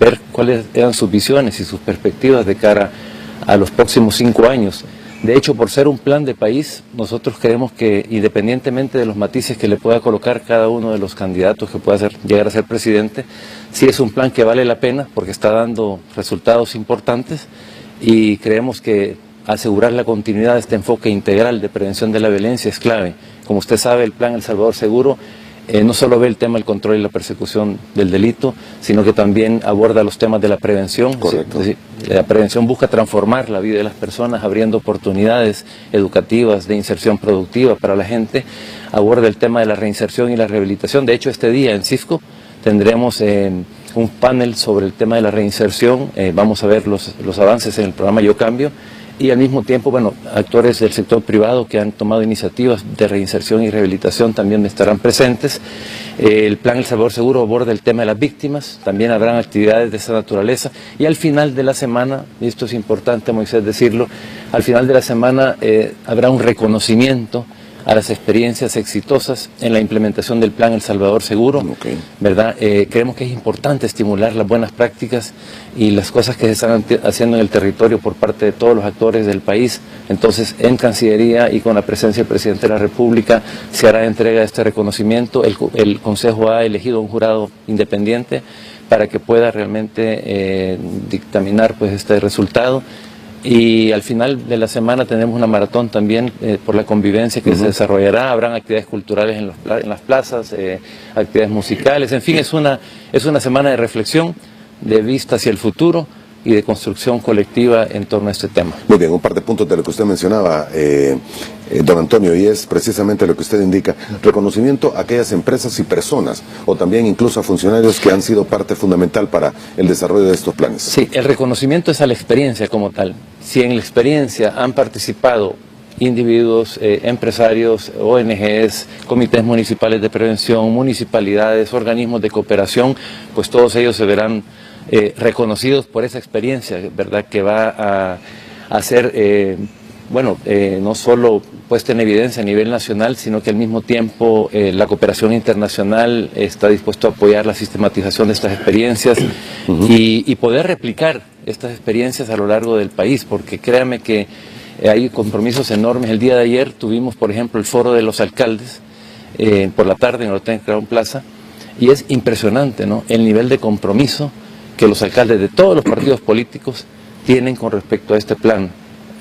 ver cuáles eran sus visiones y sus perspectivas de cara a los próximos 5 años. De hecho, por ser un plan de país, nosotros creemos que independientemente de los matices que le pueda colocar cada uno de los candidatos que pueda llegar a ser presidente, sí es un plan que vale la pena porque está dando resultados importantes y creemos que asegurar la continuidad de este enfoque integral de prevención de la violencia es clave. Como usted sabe, el plan El Salvador Seguro no solo ve el tema del control y la persecución del delito, sino que también aborda los temas de la prevención. Correcto. Es decir, la prevención busca transformar la vida de las personas, abriendo oportunidades educativas de inserción productiva para la gente. Aborda el tema de la reinserción y la rehabilitación. De hecho, este día en CIFCO tendremos un panel sobre el tema de la reinserción. Vamos a ver los avances en el programa Yo Cambio. Y al mismo tiempo, bueno, actores del sector privado que han tomado iniciativas de reinserción y rehabilitación también estarán presentes. El plan El Salvador Seguro aborda el tema de las víctimas, también habrán actividades de esa naturaleza. Y al final de la semana, y esto es importante, Moisés, decirlo, al final de la semana habrá un reconocimiento a las experiencias exitosas en la implementación del plan El Salvador Seguro, ¿verdad? Creemos que es importante estimular las buenas prácticas y las cosas que se están haciendo en el territorio por parte de todos los actores del país. Entonces, en Cancillería y con la presencia del Presidente de la República se hará entrega de este reconocimiento. El Consejo ha elegido un jurado independiente para que pueda realmente dictaminar pues este resultado. Y al final de la semana tenemos una maratón también por la convivencia que se desarrollará. Habrán actividades culturales en las plazas, actividades musicales. En fin, es una semana de reflexión, de vista hacia el futuro y de construcción colectiva en torno a este tema. Muy bien, un par de puntos de lo que usted mencionaba, don Antonio, y es precisamente lo que usted indica, reconocimiento a aquellas empresas y personas, o también incluso a funcionarios que han sido parte fundamental para el desarrollo de estos planes. Sí, el reconocimiento es a la experiencia como tal. Si en la experiencia han participado individuos, empresarios, ONGs, comités municipales de prevención, municipalidades, organismos de cooperación, pues todos ellos se verán reconocidos por esa experiencia, ¿verdad? Que va a ser, no solo puesta en evidencia a nivel nacional, sino que al mismo tiempo la cooperación internacional está dispuesto a apoyar la sistematización de estas experiencias y poder replicar estas experiencias a lo largo del país, porque créame que hay compromisos enormes. El día de ayer tuvimos, por ejemplo, el foro de los alcaldes por la tarde en el Hotel Crown Plaza, y es impresionante, ¿no?, el nivel de compromiso que los alcaldes de todos los partidos políticos tienen con respecto a este plan.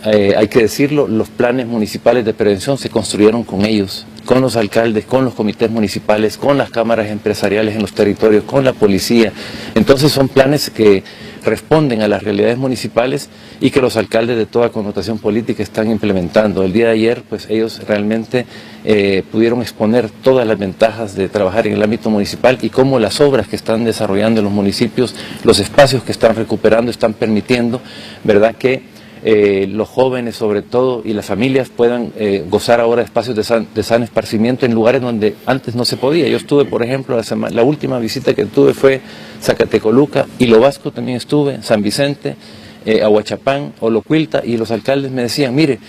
Hay que decirlo, los planes municipales de prevención se construyeron con ellos, con los alcaldes, con los comités municipales, con las cámaras empresariales en los territorios, con la policía. Entonces son planes que responden a las realidades municipales y que los alcaldes de toda connotación política están implementando. El día de ayer, pues ellos realmente pudieron exponer todas las ventajas de trabajar en el ámbito municipal y cómo las obras que están desarrollando en los municipios, los espacios que están recuperando, están permitiendo, ¿verdad?, que los jóvenes sobre todo y las familias puedan gozar ahora de espacios de sano esparcimiento en lugares donde antes no se podía. Yo estuve, por ejemplo, la última visita que tuve fue Zacatecoluca, Hilo Vasco también estuve, San Vicente, Ahuachapán, Olocuilta, y los alcaldes me decían, mire,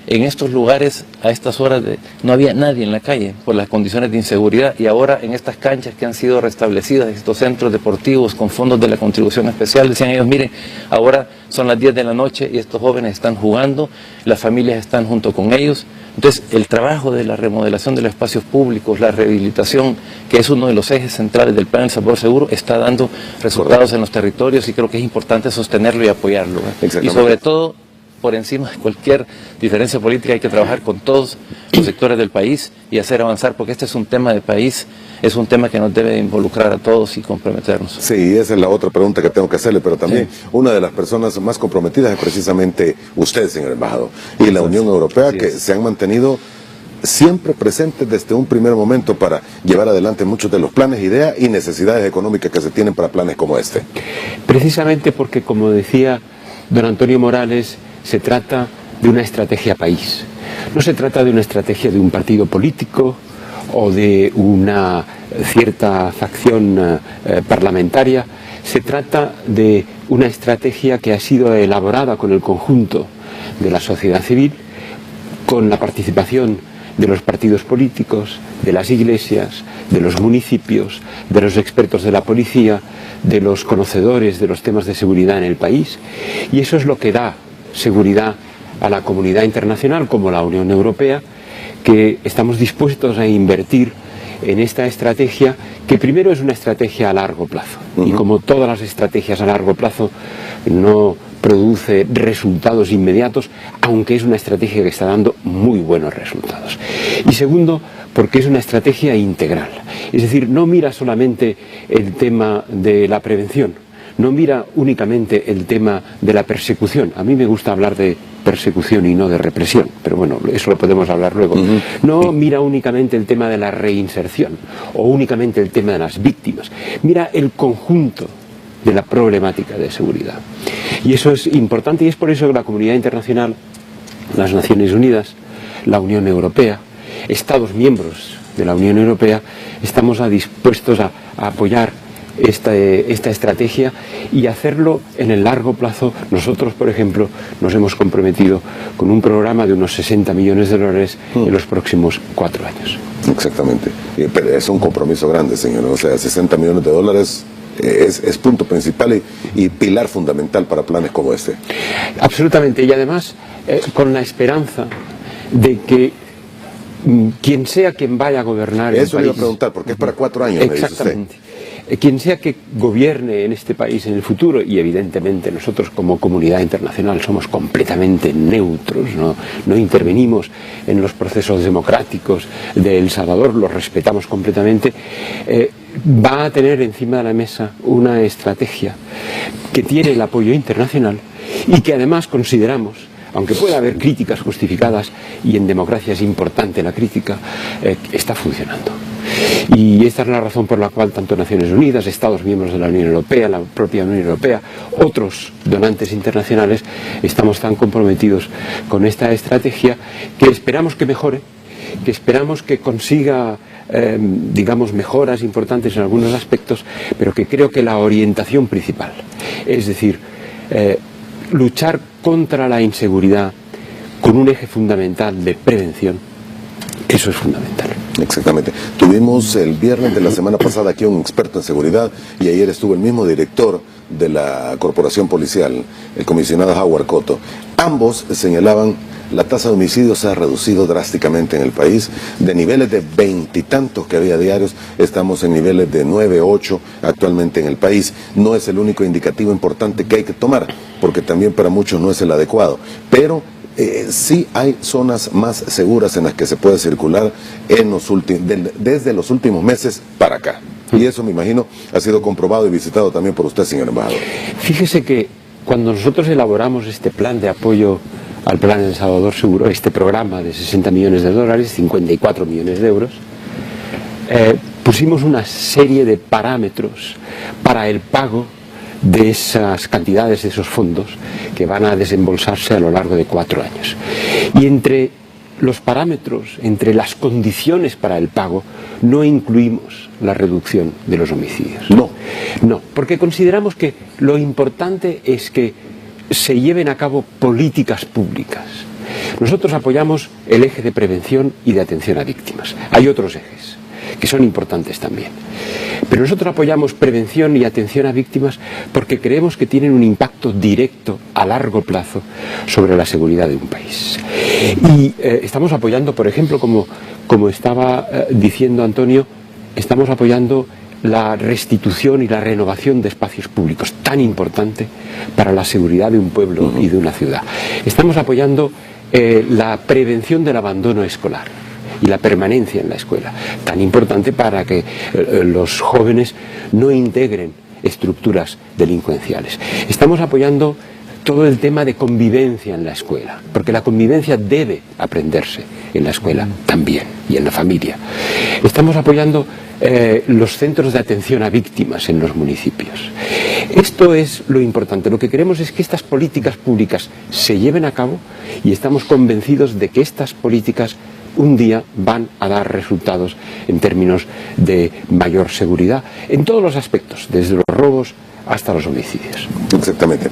en estos lugares a estas horas no había nadie en la calle por las condiciones de inseguridad, y ahora en estas canchas que han sido restablecidas, estos centros deportivos con fondos de la contribución especial, decían ellos, mire, ahora son las 10 de la noche y estos jóvenes están jugando, las familias están junto con ellos. Entonces el trabajo de la remodelación de los espacios públicos, la rehabilitación, que es uno de los ejes centrales del Plan El Salvador Seguro, está dando resultados en los territorios, y creo que es importante sostenerlo y apoyarlo. Y sobre todo, por encima de cualquier diferencia política, hay que trabajar con todos los sectores del país y hacer avanzar, porque este es un tema de país, es un tema que nos debe involucrar a todos y comprometernos. Sí, esa es la otra pregunta que tengo que hacerle, pero también una de las personas más comprometidas es precisamente usted, señor embajador, y la Unión Europea, que se han mantenido siempre presentes desde un primer momento para llevar adelante muchos de los planes, ideas y necesidades económicas que se tienen para planes como este. Precisamente porque, como decía don Antonio Morales, se trata de una estrategia país. No se trata de una estrategia de un partido político o de una cierta facción parlamentaria. Se trata de una estrategia que ha sido elaborada con el conjunto de la sociedad civil, con la participación de los partidos políticos, de las iglesias, de los municipios, de los expertos de la policía, de los conocedores de los temas de seguridad en el país, y eso es lo que da seguridad a la comunidad internacional como la Unión Europea, que estamos dispuestos a invertir en esta estrategia, que primero es una estrategia a largo plazo, y como todas las estrategias a largo plazo no produce resultados inmediatos, aunque es una estrategia que está dando muy buenos resultados. Y segundo, porque es una estrategia integral, es decir, no mira solamente el tema de la prevención, no mira únicamente el tema de la persecución. A mí me gusta hablar de persecución y no de represión, pero bueno, eso lo podemos hablar luego. No mira únicamente el tema de la reinserción o únicamente el tema de las víctimas, mira el conjunto de la problemática de seguridad. Y eso es importante, y es por eso que la comunidad internacional, las Naciones Unidas, la Unión Europea, Estados miembros de la Unión Europea, estamos dispuestos a apoyar esta estrategia y hacerlo en el largo plazo. Nosotros, por ejemplo, nos hemos comprometido con un programa de unos 60 millones de dólares en los próximos 4 años. Exactamente. Pero es un compromiso grande, señor. O sea, 60 millones de dólares es punto principal y pilar fundamental para planes como este. Absolutamente. Y además, con la esperanza de que quien sea quien vaya a gobernar el país... Eso le iba a preguntar, porque es para 4 años, me dice usted. Exactamente. Quien sea que gobierne en este país en el futuro, y evidentemente nosotros como comunidad internacional somos completamente neutros, no intervenimos en los procesos democráticos de El Salvador, los respetamos completamente, va a tener encima de la mesa una estrategia que tiene el apoyo internacional y que además consideramos, aunque pueda haber críticas justificadas, y en democracia es importante la crítica, está funcionando. Y esta es la razón por la cual tanto Naciones Unidas, Estados miembros de la Unión Europea, la propia Unión Europea, otros donantes internacionales, estamos tan comprometidos con esta estrategia, que esperamos que mejore, que esperamos que consiga digamos, mejoras importantes en algunos aspectos, pero que creo que la orientación principal, es decir, luchar contra la inseguridad con un eje fundamental de prevención, eso es fundamental. Exactamente. Tuvimos el viernes de la semana pasada aquí un experto en seguridad, y ayer estuvo el mismo director de la corporación policial, el comisionado Howard Cotto. Ambos señalaban: la tasa de homicidios se ha reducido drásticamente en el país, de niveles de 20 y tantos que había diarios, estamos en niveles de 9, 8 actualmente en el país. No es el único indicativo importante que hay que tomar, porque también para muchos no es el adecuado, pero sí hay zonas más seguras en las que se puede circular desde los últimos meses para acá. Y eso, me imagino, ha sido comprobado y visitado también por usted, señor embajador. Fíjese que cuando nosotros elaboramos este plan de apoyo al Plan El Salvador Seguro, este programa de 60 millones de dólares, 54 millones de euros, pusimos una serie de parámetros para el pago de esas cantidades, de esos fondos que van a desembolsarse a lo largo de 4 años. Y entre los parámetros, entre las condiciones para el pago, no incluimos la reducción de los homicidios. No, porque consideramos que lo importante es que se lleven a cabo políticas públicas. Nosotros apoyamos el eje de prevención y de atención a víctimas. Hay otros ejes que son importantes también. Pero nosotros apoyamos prevención y atención a víctimas porque creemos que tienen un impacto directo a largo plazo sobre la seguridad de un país. Y estamos apoyando, por ejemplo, como estaba diciendo Antonio, estamos apoyando la restitución y la renovación de espacios públicos, tan importante para la seguridad de un pueblo y de una ciudad. Estamos apoyando la prevención del abandono escolar y la permanencia en la escuela, tan importante para que los jóvenes no integren estructuras delincuenciales. Estamos apoyando todo el tema de convivencia en la escuela, porque la convivencia debe aprenderse en la escuela también y en la familia. Estamos apoyando los centros de atención a víctimas en los municipios. Esto es lo importante. Lo que queremos es que estas políticas públicas se lleven a cabo y estamos convencidos de que estas políticas un día van a dar resultados en términos de mayor seguridad, en todos los aspectos, desde los robos hasta los homicidios. Exactamente.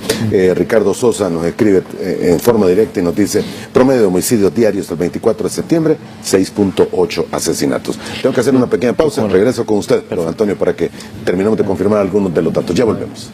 Ricardo Sosa nos escribe en forma directa y nos dice: promedio de homicidios diarios el 24 de septiembre, 6.8 asesinatos. Tengo que hacer una pequeña pausa, regreso con usted, don Antonio, para que terminemos de confirmar algunos de los datos. Ya volvemos.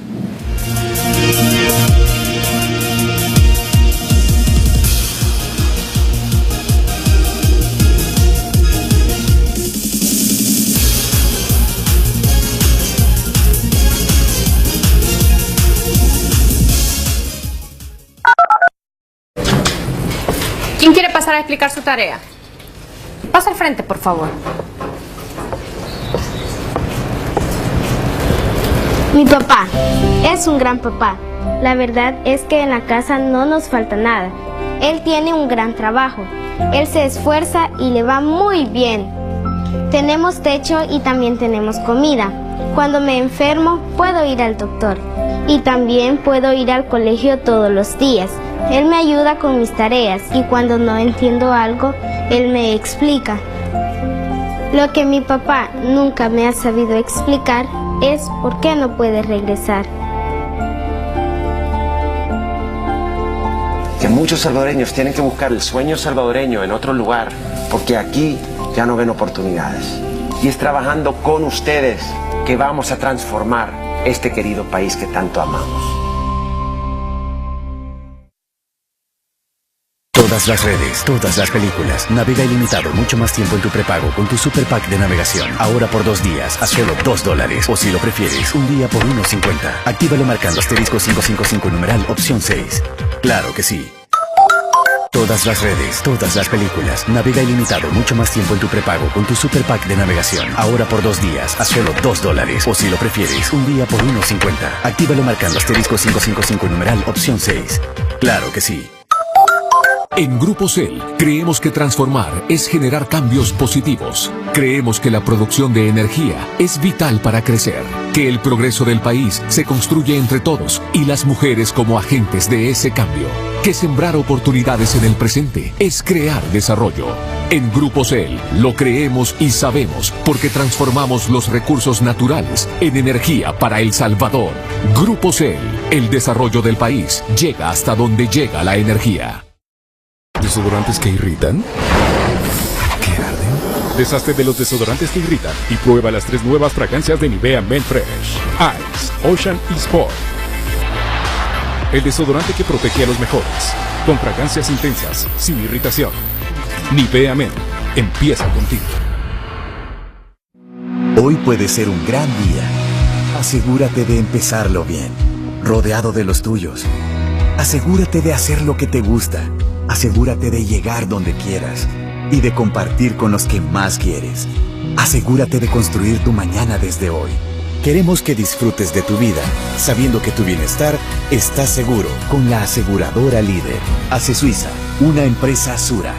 ¿Quién quiere pasar a explicar su tarea? Pasa al frente, por favor. Mi papá es un gran papá. La verdad es que en la casa no nos falta nada. Él tiene un gran trabajo. Él se esfuerza y le va muy bien. Tenemos techo y también tenemos comida. Cuando me enfermo, puedo ir al doctor. Y también puedo ir al colegio todos los días. Él me ayuda con mis tareas y cuando no entiendo algo, él me explica. Lo que mi papá nunca me ha sabido explicar es por qué no puede regresar. Que muchos salvadoreños tienen que buscar el sueño salvadoreño en otro lugar, porque aquí ya no ven oportunidades. Y es trabajando con ustedes que vamos a transformar este querido país que tanto amamos. Todas las redes, todas las películas. Navega ilimitado, mucho más tiempo en tu prepago con tu Super Pack de navegación. Ahora por 2 días, a solo $2. O si lo prefieres, un día por $1.50. Actívalo marcando asterisco 555 numeral opción 6. Claro que sí. Todas las redes, todas las películas. Navega ilimitado, mucho más tiempo en tu prepago con tu Super Pack de navegación. Ahora por 2 días, a solo $2. O si lo prefieres, un día por $1.50. Actívalo marcando asterisco 555 numeral opción 6. Claro que sí. En Grupo Cel, creemos que transformar es generar cambios positivos. Creemos que la producción de energía es vital para crecer, que el progreso del país se construye entre todos y las mujeres como agentes de ese cambio, que sembrar oportunidades en el presente es crear desarrollo. En Grupo Cel lo creemos y sabemos porque transformamos los recursos naturales en energía para El Salvador. Grupo Cel, el desarrollo del país llega hasta donde llega la energía. ¿Desodorantes que irritan? ¿Que arden? Deshazte de los desodorantes que irritan y prueba las 3 nuevas fragancias de Nivea Men Fresh: Ice, Ocean y Sport. El desodorante que protege a los mejores, con fragancias intensas, sin irritación. Nivea Men, empieza contigo. Hoy puede ser un gran día. Asegúrate de empezarlo bien, rodeado de los tuyos. Asegúrate de hacer lo que te gusta. Asegúrate de llegar donde quieras y de compartir con los que más quieres. Asegúrate de construir tu mañana desde hoy. Queremos que disfrutes de tu vida, sabiendo que tu bienestar está seguro con la aseguradora líder. Ace Suiza, una empresa Sura.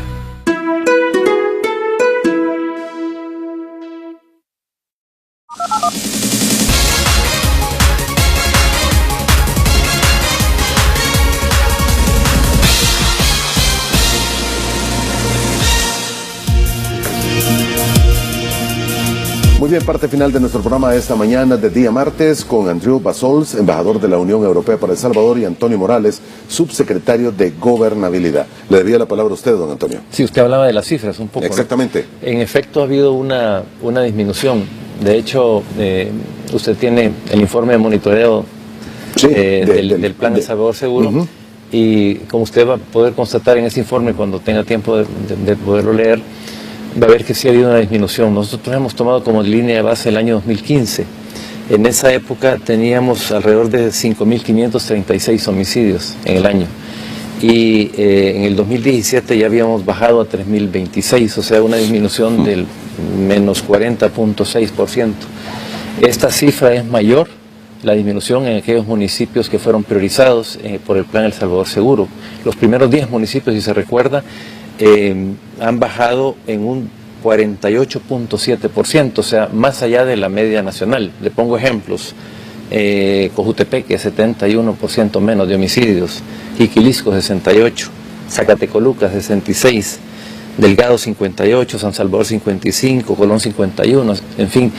bien, parte final de nuestro programa de esta mañana de día martes con Andrew Bassols, embajador de la Unión Europea para El Salvador, y Antonio Morales, subsecretario de Gobernabilidad. Le debía la palabra a usted, don Antonio. Sí, usted hablaba de las cifras un poco. Exactamente. ¿No? En efecto ha habido una disminución. De hecho, usted tiene el informe de monitoreo del Plan de El Salvador Seguro, y como usted va a poder constatar en ese informe cuando tenga tiempo de poderlo leer, va a ver que sí ha habido una disminución. Nosotros hemos tomado como línea de base el año 2015. En esa época teníamos alrededor de 5.536 homicidios en el año. Y en el 2017 ya habíamos bajado a 3.026, o sea, una disminución del menos 40.6%. Esta cifra es mayor, la disminución en aquellos municipios que fueron priorizados por el Plan El Salvador Seguro. Los primeros 10 municipios, si se recuerda, han bajado en un 48.7%, o sea, más allá de la media nacional. Le pongo ejemplos: Cojutepeque, 71% menos de homicidios; Jiquilisco, 68%, Zacatecoluca, 66%, Delgado, 58%, San Salvador, 55%, Colón, 51%, en fin,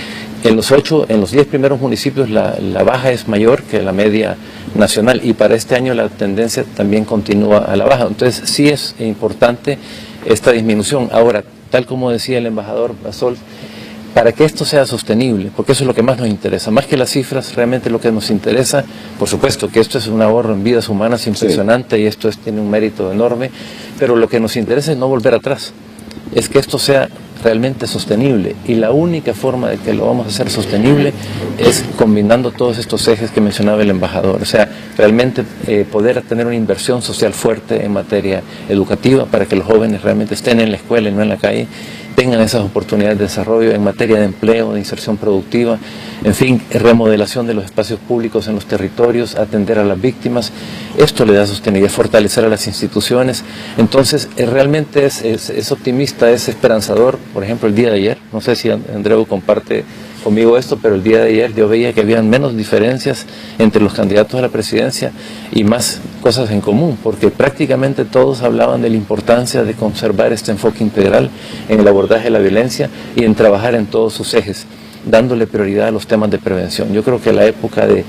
en los 10 primeros municipios la baja es mayor que la media nacional, y para este año la tendencia también continúa a la baja. Entonces sí es importante esta disminución. Ahora, tal como decía el embajador Bassols, para que esto sea sostenible, porque eso es lo que más nos interesa, más que las cifras, realmente lo que nos interesa, por supuesto que esto es un ahorro en vidas humanas impresionante, y esto tiene un mérito enorme, pero lo que nos interesa es no volver atrás, es que esto sea realmente sostenible, y la única forma de que lo vamos a hacer sostenible es combinando todos estos ejes que mencionaba el embajador, o sea, realmente poder tener una inversión social fuerte en materia educativa para que los jóvenes realmente estén en la escuela y no en la calle, tengan esas oportunidades de desarrollo en materia de empleo, de inserción productiva, en fin, remodelación de los espacios públicos en los territorios, atender a las víctimas. Esto le da sostenibilidad, fortalecer a las instituciones. Entonces, realmente es optimista, es esperanzador. Por ejemplo, el día de ayer, no sé si Andreu comparte conmigo esto, pero el día de ayer yo veía que habían menos diferencias entre los candidatos a la presidencia y más cosas en común, porque prácticamente todos hablaban de la importancia de conservar este enfoque integral en el abordaje de la violencia y en trabajar en todos sus ejes, dándole prioridad a los temas de prevención. Yo creo que la época de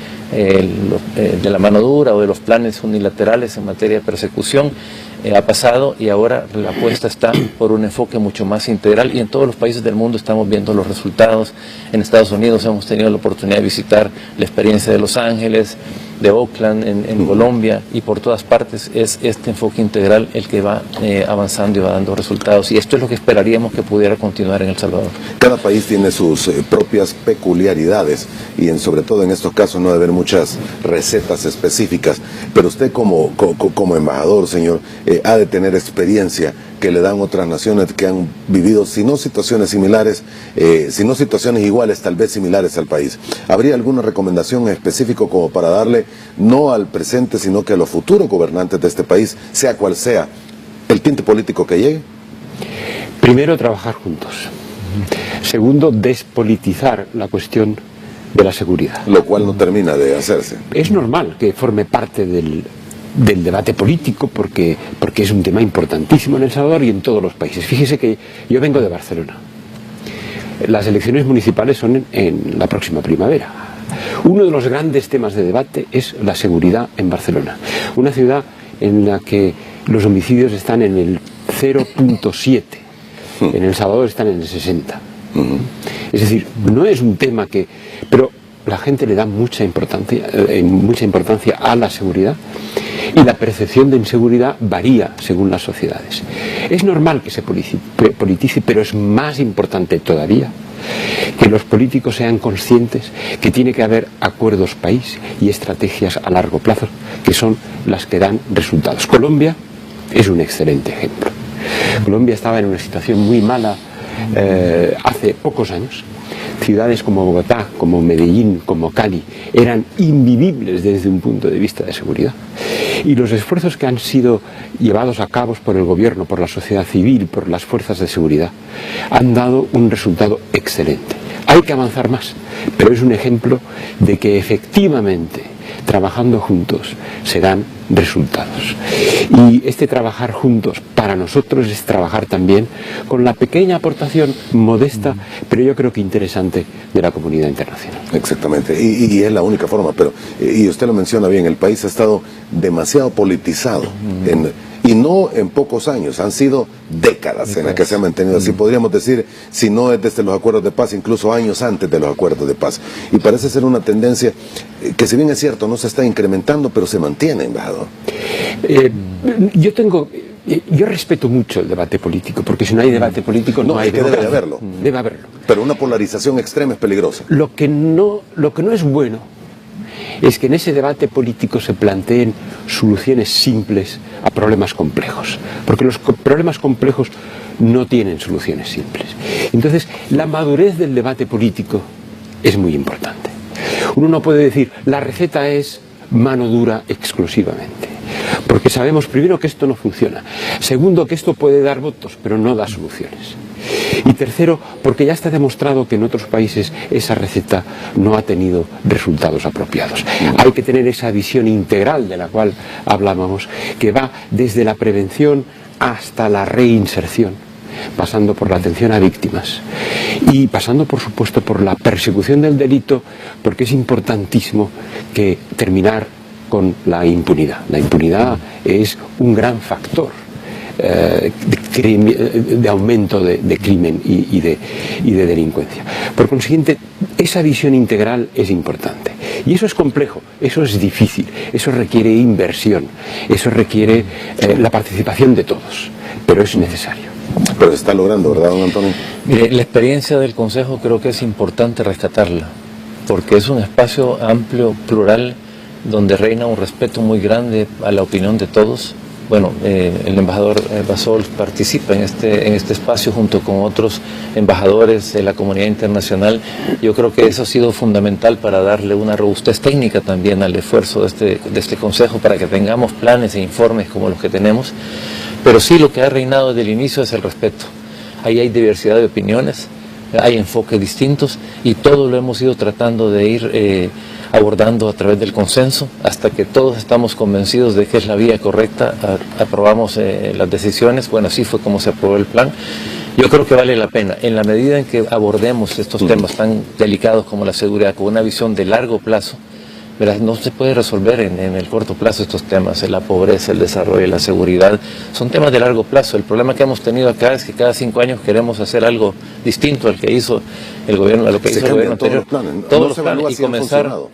la mano dura o de los planes unilaterales en materia de persecución ha pasado, y ahora la apuesta está por un enfoque mucho más integral, y en todos los países del mundo estamos viendo los resultados. En Estados Unidos hemos tenido la oportunidad de visitar la experiencia de Los Ángeles, de Oakland, en Colombia, y por todas partes es este enfoque integral el que va avanzando y va dando resultados, y esto es lo que esperaríamos que pudiera continuar en El Salvador. Cada país tiene sus propias peculiaridades, y sobre todo en estos casos no debe haber muchas recetas específicas, pero usted como embajador, señor, ha de tener experiencia que le dan otras naciones que han vivido, si no situaciones similares, si no situaciones iguales, tal vez similares al país. ¿Habría alguna recomendación específica como para darle, no al presente, sino que a los futuros gobernantes de este país, sea cual sea el tinte político que llegue? Primero, trabajar juntos. Segundo, despolitizar la cuestión de la seguridad. Lo cual no termina de hacerse. Es normal que forme parte del debate político, porque es un tema importantísimo en El Salvador y en todos los países. Fíjese que yo vengo de Barcelona. Las elecciones municipales son en la próxima primavera. Uno de los grandes temas de debate es la seguridad en Barcelona, una ciudad en la que los homicidios están en el 0.7, en El Salvador están en el 60. Es decir, no es un tema que... pero la gente le da mucha importancia a la seguridad, y la percepción de inseguridad varía según las sociedades. Es normal que se politice, pero es más importante todavía que los políticos sean conscientes que tiene que haber acuerdos país y estrategias a largo plazo, que son las que dan resultados. Colombia es un excelente ejemplo. Colombia estaba en una situación muy mala hace pocos años. Ciudades como Bogotá, como Medellín, como Cali eran invivibles desde un punto de vista de seguridad, y los esfuerzos que han sido llevados a cabo por el gobierno, por la sociedad civil, por las fuerzas de seguridad, han dado un resultado excelente. Hay que avanzar más, pero es un ejemplo de que efectivamente trabajando juntos se dan resultados. Y este trabajar juntos para nosotros es trabajar también con la pequeña aportación modesta, pero yo creo que interesante, de la comunidad internacional. Exactamente, y es la única forma, pero, y usted lo menciona bien, el país ha estado demasiado politizado, y no en pocos años, han sido décadas en las que se ha mantenido así. Podríamos decir, si no es desde los acuerdos de paz, incluso años antes de los acuerdos de paz. Y parece ser una tendencia que, si bien es cierto, no se está incrementando, pero se mantiene, embajador. Yo respeto mucho el debate político, porque si no hay debate político no hay democracia. Debe haberlo. Debe haberlo. Pero una polarización extrema es peligrosa. Lo que no es bueno es que en ese debate político se planteen soluciones simples a problemas complejos, porque los problemas complejos no tienen soluciones simples. Entonces, la madurez del debate político es muy importante. Uno no puede decir, la receta es mano dura exclusivamente, porque sabemos, primero, que esto no funciona, segundo, que esto puede dar votos, pero no da soluciones, y tercero, porque ya está demostrado que en otros países esa receta no ha tenido resultados apropiados. Hay que tener esa visión integral de la cual hablábamos, que va desde la prevención hasta la reinserción, pasando por la atención a víctimas y pasando, por supuesto, por la persecución del delito, porque es importantísimo que terminar con la impunidad. La impunidad es un gran factor de aumento de crimen y de delincuencia. Por consiguiente, esa visión integral es importante. Y eso es complejo, eso es difícil, eso requiere inversión, eso requiere la participación de todos, pero es necesario. Pero se está logrando, ¿verdad, don Antonio? Mire, la experiencia del Consejo creo que es importante rescatarla, porque es un espacio amplio, plural, donde reina un respeto muy grande a la opinión de todos. Bueno, el embajador Basol participa en este espacio junto con otros embajadores de la comunidad internacional. Yo creo que eso ha sido fundamental para darle una robustez técnica también al esfuerzo de este Consejo, para que tengamos planes e informes como los que tenemos. Pero sí, lo que ha reinado desde el inicio es el respeto. Ahí hay diversidad de opiniones, hay enfoques distintos, y todo lo hemos ido tratando de ir abordando a través del consenso, hasta que todos estamos convencidos de que es la vía correcta. Aprobamos las decisiones. Bueno, así fue como se aprobó el plan. Yo creo que vale la pena, en la medida en que abordemos estos temas tan delicados como la seguridad, con una visión de largo plazo. ¿Verdad? No se puede resolver en el corto plazo estos temas, la pobreza, el desarrollo, la seguridad, son temas de largo plazo. El problema que hemos tenido acá es que cada 5 años queremos hacer algo distinto al que hizo el gobierno, a lo que hizo el gobierno anterior. Todos los planes, y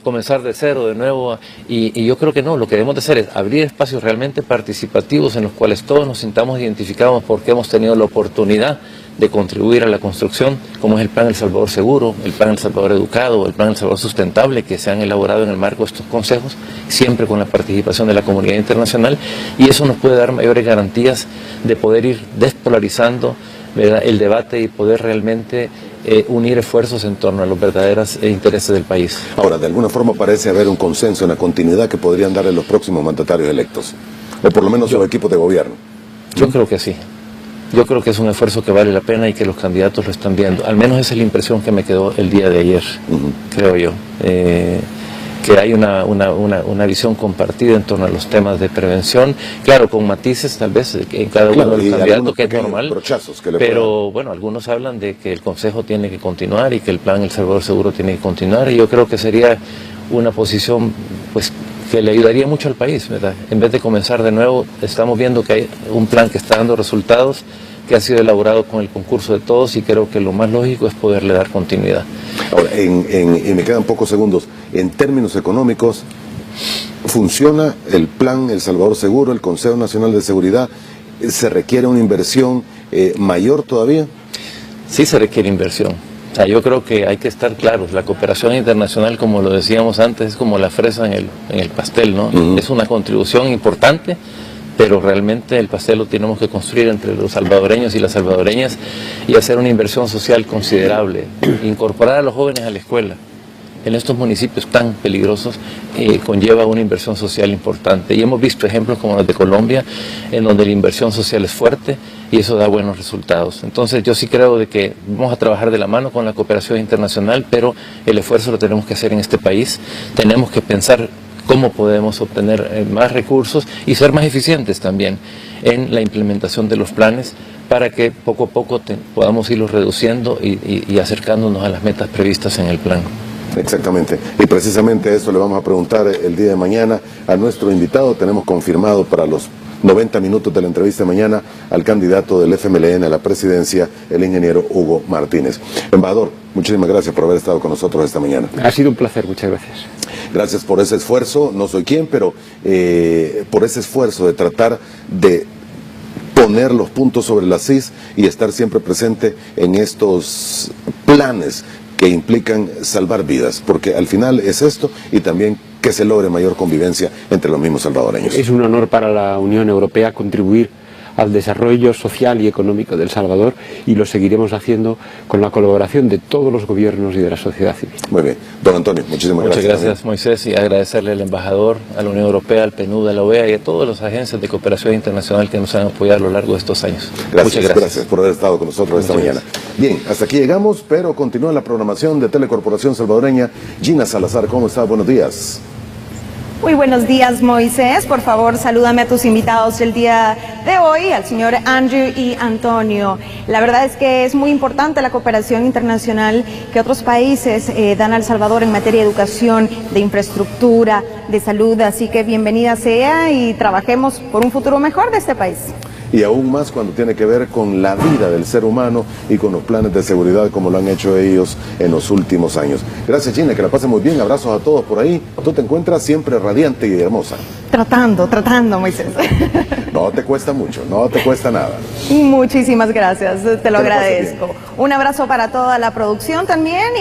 comenzar de cero de nuevo. Y yo creo que no, lo que debemos de hacer es abrir espacios realmente participativos en los cuales todos nos sintamos identificados, porque hemos tenido la oportunidad de contribuir a la construcción, como es el Plan El Salvador Seguro, el Plan El Salvador Educado, el Plan El Salvador Sustentable, que se han elaborado en el marco de estos consejos, siempre con la participación de la comunidad internacional, y eso nos puede dar mayores garantías de poder ir despolarizando, ¿verdad?, el debate, y poder realmente unir esfuerzos en torno a los verdaderos intereses del país. Ahora, de alguna forma parece haber un consenso en la continuidad que podrían darle los próximos mandatarios electos, o por lo menos los equipos de gobierno. Yo creo que sí. Yo creo que es un esfuerzo que vale la pena y que los candidatos lo están viendo. Al menos esa es la impresión que me quedó el día de ayer, creo yo. Que hay una visión compartida en torno a los temas de prevención, claro, con matices tal vez en cada uno de los candidatos, que es normal, pero bueno, algunos hablan de que el Consejo tiene que continuar y que el Plan El Salvador Seguro tiene que continuar, y yo creo que sería una posición, pues, que le ayudaría mucho al país, ¿verdad? En vez de comenzar de nuevo, estamos viendo que hay un plan que está dando resultados, que ha sido elaborado con el concurso de todos, y creo que lo más lógico es poderle dar continuidad. Ahora, y me quedan pocos segundos, en términos económicos, ¿funciona el Plan El Salvador Seguro, el Consejo Nacional de Seguridad? ¿Se requiere una inversión mayor todavía? Sí, se requiere inversión. O sea, yo creo que hay que estar claros, la cooperación internacional, como lo decíamos antes, es como la fresa en el pastel, ¿no? Es una contribución importante, pero realmente el pastel lo tenemos que construir entre los salvadoreños y las salvadoreñas, y hacer una inversión social considerable, incorporar a los jóvenes a la escuela. En estos municipios tan peligrosos conlleva una inversión social importante, y hemos visto ejemplos como los de Colombia, en donde la inversión social es fuerte y eso da buenos resultados. Entonces yo sí creo de que vamos a trabajar de la mano con la cooperación internacional, pero el esfuerzo lo tenemos que hacer en este país. Tenemos que pensar cómo podemos obtener más recursos y ser más eficientes también en la implementación de los planes para que poco a poco podamos irlos reduciendo y acercándonos a las metas previstas en el plan. Exactamente, y precisamente eso le vamos a preguntar el día de mañana a nuestro invitado. Tenemos confirmado para los 90 minutos de la entrevista de mañana al candidato del FMLN a la presidencia, el ingeniero Hugo Martínez. Embajador, muchísimas gracias por haber estado con nosotros esta mañana. Ha sido un placer, muchas gracias. Gracias por ese esfuerzo, no soy quien, pero por ese esfuerzo de tratar de poner los puntos sobre las is y estar siempre presente en estos planes que implican salvar vidas, porque al final es esto y también que se logre mayor convivencia entre los mismos salvadoreños. Es un honor para la Unión Europea contribuir al desarrollo social y económico de El Salvador y lo seguiremos haciendo con la colaboración de todos los gobiernos y de la sociedad civil. Muy bien. Don Antonio, muchísimas gracias. Muchas gracias, Moisés, y agradecerle al embajador, a la Unión Europea, al PNUD, a la OEA y a todas las agencias de cooperación internacional que nos han apoyado a lo largo de estos años. Muchas gracias por haber estado con nosotros esta mañana. Bien, hasta aquí llegamos, pero continúa la programación de Telecorporación Salvadoreña. Gina Salazar, ¿cómo está? Buenos días. Muy buenos días, Moisés. Por favor, salúdame a tus invitados del día de hoy, al señor Andrew y Antonio. La verdad es que es muy importante la cooperación internacional que otros países dan a El Salvador en materia de educación, de infraestructura, de salud. Así que bienvenida sea y trabajemos por un futuro mejor de este país. Y aún más cuando tiene que ver con la vida del ser humano y con los planes de seguridad como lo han hecho ellos en los últimos años. Gracias, Gina, que la pasen muy bien. Abrazos a todos por ahí. Tú te encuentras siempre radiante y hermosa. Tratando, Moisés. No te cuesta mucho, no te cuesta nada. Muchísimas gracias, te lo agradezco. Un abrazo para toda la producción también.